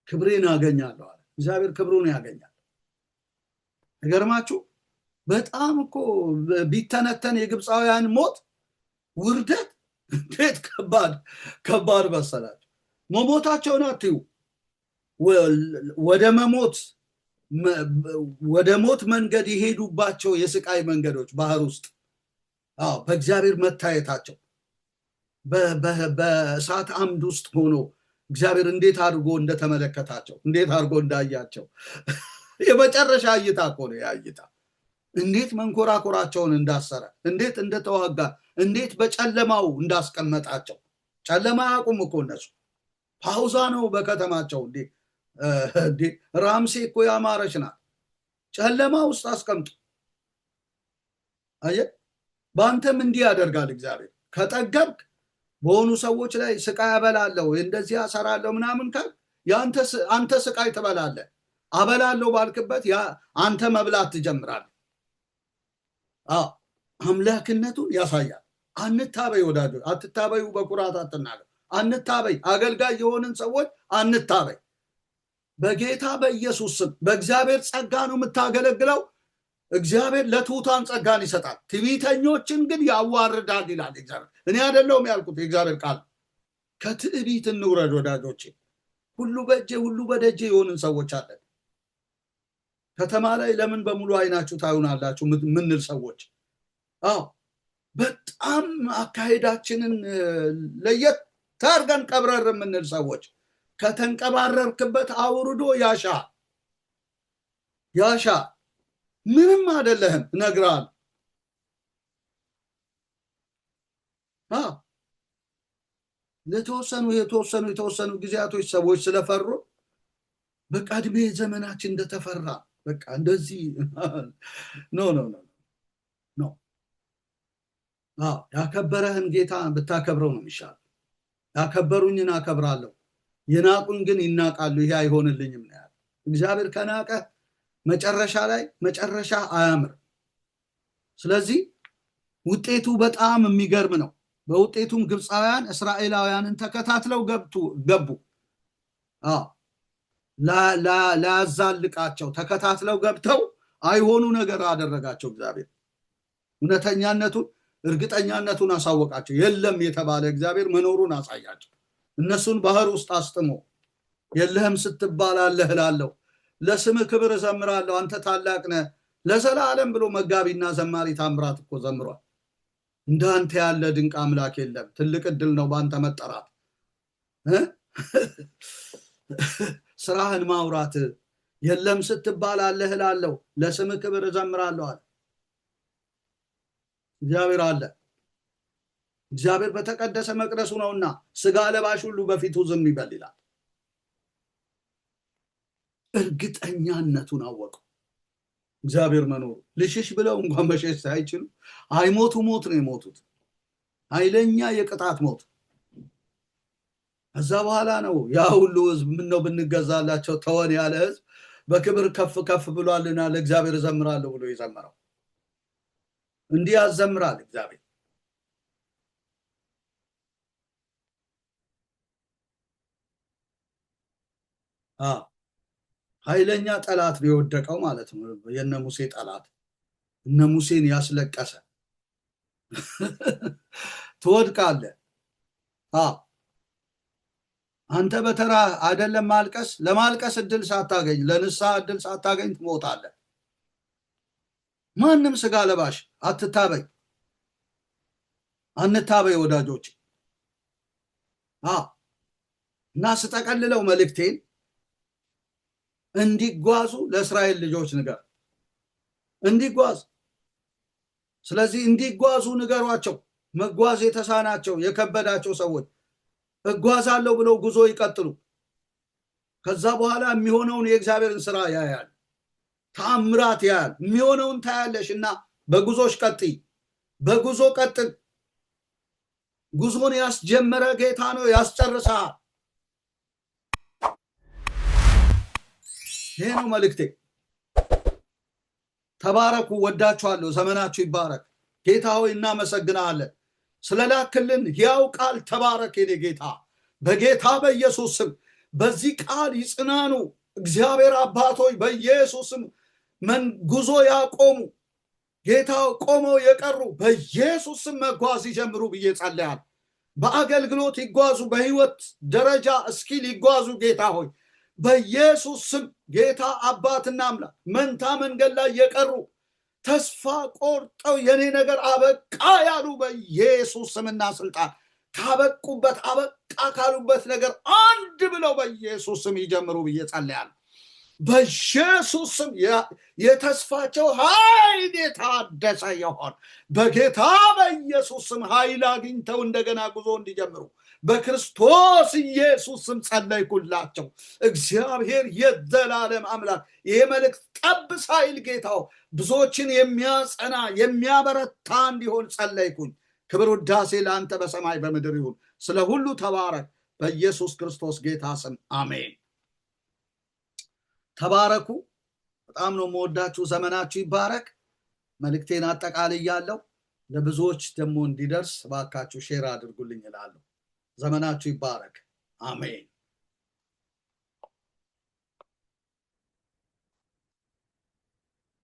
ክብሬን አገኛለሁ አለ እግዚአብሔር። ክብሩን ያገኛል። ነገርማችሁ በጣም እኮ ቢተነተን የግብፃውያን ሞት ውርደት እንዴት ከባድ መሰላችሁ። መሞታቸውን አትዩ። ወደ ሞት መንገድ የሄዱባቸው የስቃይ መንገዶች ባህር ውስጥ በእግዚአብሔር መታየታቸው በእሳት አምድ ውስጥ ሆኖ እግዚአብሔር እንዴት አድርጎ እንደተመለከታቸው እንዴት አድርጎ እንዳያቸው የመጨረሻ እይታ እኮ ነው። ያ እይታ እንዴት መንኮራኮራቸውን እንዳሰረ፣ እንዴት እንደተዋጋ፣ እንዴት በጨለማው እንዳስቀመጣቸው። ጨለማ ያቁም እኮ እነሱ ፓውዛ ነው በከተማቸው። እንዴ ራምሴ እኮ ያማረች ናት። ጨለማ ውስጥ አስቀምጡ። አየህ፣ በአንተም እንዲህ ያደርጋል እግዚአብሔር። ከጠገብክ በሆኑ ሰዎች ላይ ስቃይ አበላለሁ እንደዚህ አሰራለሁ ምናምን ካል አንተ ስቃይ ትበላለህ። አበላለሁ ባልክበት አንተ መብላት ትጀምራለህ። አምላክነቱን ያሳያል። አንታበይ ወዳጆች፣ አትታበዩ። በኩራት አትናገር። አንታበይ። አገልጋይ የሆንን ሰዎች አንታበይ። በጌታ በኢየሱስ ስም በእግዚአብሔር ጸጋ ነው የምታገለግለው። እግዚአብሔር ለትሑታን ጸጋን ይሰጣል፣ ትዕቢተኞችን ግን ያዋርዳል ይላል እግዚአብሔር። እኔ አይደለሁም ያልኩት፣ የእግዚአብሔር ቃል። ከትዕቢት እንውረድ ወዳጆቼ። ሁሉ በእጄ ሁሉ በደጄ የሆንን ሰዎች አለን። ከተማ ላይ ለምን በሙሉ አይናችሁ ታዩናላችሁ ምንል ሰዎች፣ በጣም አካሄዳችንን ለየት ታርገን ቀብረር የምንል ሰዎች፣ ከተንቀባረርክበት አውርዶ ያሻ ምንም አይደለህም ነግራል። የተወሰኑ ጊዜያቶች ሰዎች ስለፈሩ በቃ እድሜ ዘመናችን እንደተፈራ በቃ እንደዚህ ኖ ያከበረህን ጌታ ብታከብረው ነው የሚሻል። ያከበሩኝን አከብራለሁ፣ የናቁኝ ግን ይናቃሉ። ይሄ አይሆንልኝም ነው ያለው እግዚአብሔር። ከናቀ መጨረሻ አያምር። ስለዚህ ውጤቱ በጣም የሚገርም ነው። በውጤቱም ግብፃውያን እስራኤላውያንን ተከታትለው ገቡ። ላያዛልቃቸው ተከታትለው ገብተው አይሆኑ ነገር አደረጋቸው እግዚአብሔር። እውነተኛነቱን እርግጠኛነቱን አሳወቃቸው። የለም የተባለ እግዚአብሔር መኖሩን አሳያቸው። እነሱን ባህር ውስጥ አስጥሞ የለህም ስትባል አለህ እላለሁ፣ ለስምህ ክብር እዘምራለሁ፣ አንተ ታላቅ ነህ ለዘላለም ብሎ መጋቢና ዘማሪ ታምራት እኮ ዘምሯል። እንዳንተ ያለ ድንቅ አምላክ የለም። ትልቅ እድል ነው በአንተ መጠራት፣ ስራህን ማውራት። የለም ስትባል አለህ እላለሁ፣ ለስምህ ክብር እዘምራለሁ አለ እግዚአብሔር። አለ እግዚአብሔር በተቀደሰ መቅደሱ ነውና ስጋ ለባሽ ሁሉ በፊቱ ዝም ይበል ይላል። እርግጠኛነቱን አወቁ እግዚአብሔር መኖሩ። ልሽሽ ብለው እንኳን መሸሽ ሳይችሉ አይሞቱ ሞት ነው የሞቱት፣ ኃይለኛ የቅጣት ሞት። ከዛ በኋላ ነው ያ ሁሉ ህዝብ ምነው ብንገዛላቸው ተወን ያለ ህዝብ በክብር ከፍ ከፍ ብሏልና ለእግዚአብሔር እዘምራለሁ ብሎ የዘመረው። እንዲህ ያዘምራል እግዚአብሔር። ኃይለኛ ጠላት ቢወደቀው ማለት ነው። የነ ሙሴ ጠላት እነ ሙሴን ያስለቀሰ ትወድቃለህ። አንተ በተራ አይደለም ማልቀስ፣ ለማልቀስ እድል ሳታገኝ፣ ለንስሐ እድል ሳታገኝ ትሞታለህ። ማንም ስጋ ለባሽ አትታበይ፣ አንታበይ ወዳጆች። እና ስጠቀልለው መልእክቴን እንዲጓዙ ለእስራኤል ልጆች ንገር፣ እንዲጓዝ። ስለዚህ እንዲጓዙ ንገሯቸው። መጓዝ የተሳናቸው የከበዳቸው ሰዎች እጓዛለሁ ብለው ጉዞ ይቀጥሉ። ከዛ በኋላ የሚሆነውን የእግዚአብሔርን ስራ ያያል፣ ተአምራት ያያል። የሚሆነውን ታያለሽ እና በጉዞሽ ቀጥይ፣ በጉዞ ቀጥል። ጉዞን ያስጀመረ ጌታ ነው፣ ያስጨርሳል። ይሄ ነው መልእክቴ። ተባረኩ። ወዳችኋለሁ። ዘመናችሁ ይባረክ። ጌታ ሆይ እናመሰግናለን ስለላክልን ሕያው ቃል። ተባረክ የኔ ጌታ፣ በጌታ በኢየሱስ ስም በዚህ ቃል ይጽናኑ። እግዚአብሔር አባቶይ በኢየሱስ ስም ጉዞ ያቆሙ ጌታ፣ ቆመው የቀሩ በኢየሱስ ስም መጓዝ ይጀምሩ ብዬ ጸልያለሁ። በአገልግሎት ይጓዙ፣ በህይወት ደረጃ እስኪል ይጓዙ። ጌታ ሆይ በኢየሱስ ስም ጌታ አባትና አምላክ መንታ መንገድ ላይ የቀሩ ተስፋ ቆርጠው የኔ ነገር አበቃ ያሉ በኢየሱስ ስምና ስልጣን ካበቁበት አበቃ ካሉበት ነገር አንድ ብለው በኢየሱስ ስም ይጀምሩ ብዬ ጸልያለሁ። በኢየሱስ ስም የተስፋቸው ኃይል የታደሰ ይሆን። በጌታ በኢየሱስ ስም ኃይል አግኝተው እንደገና ጉዞ እንዲጀምሩ በክርስቶስ ኢየሱስ ስም ጸለይኩላቸው። እግዚአብሔር የዘላለም አምላክ ይሄ መልእክት ጠብ ሳይል ጌታው ብዙዎችን የሚያጸና የሚያበረታ እንዲሆን ጸለይኩኝ። ክብር ውዳሴ ለአንተ በሰማይ በምድር ይሁን። ስለ ሁሉ ተባረክ። በኢየሱስ ክርስቶስ ጌታ ስም አሜን። ተባረኩ። በጣም ነው የምወዳችሁ። ዘመናችሁ ይባረክ። መልእክቴን አጠቃልያለሁ። ለብዙዎች ደግሞ እንዲደርስ እባካችሁ ሼር አድርጉልኝ እላለሁ። ዘመናችሁ ይባረክ። አሜን።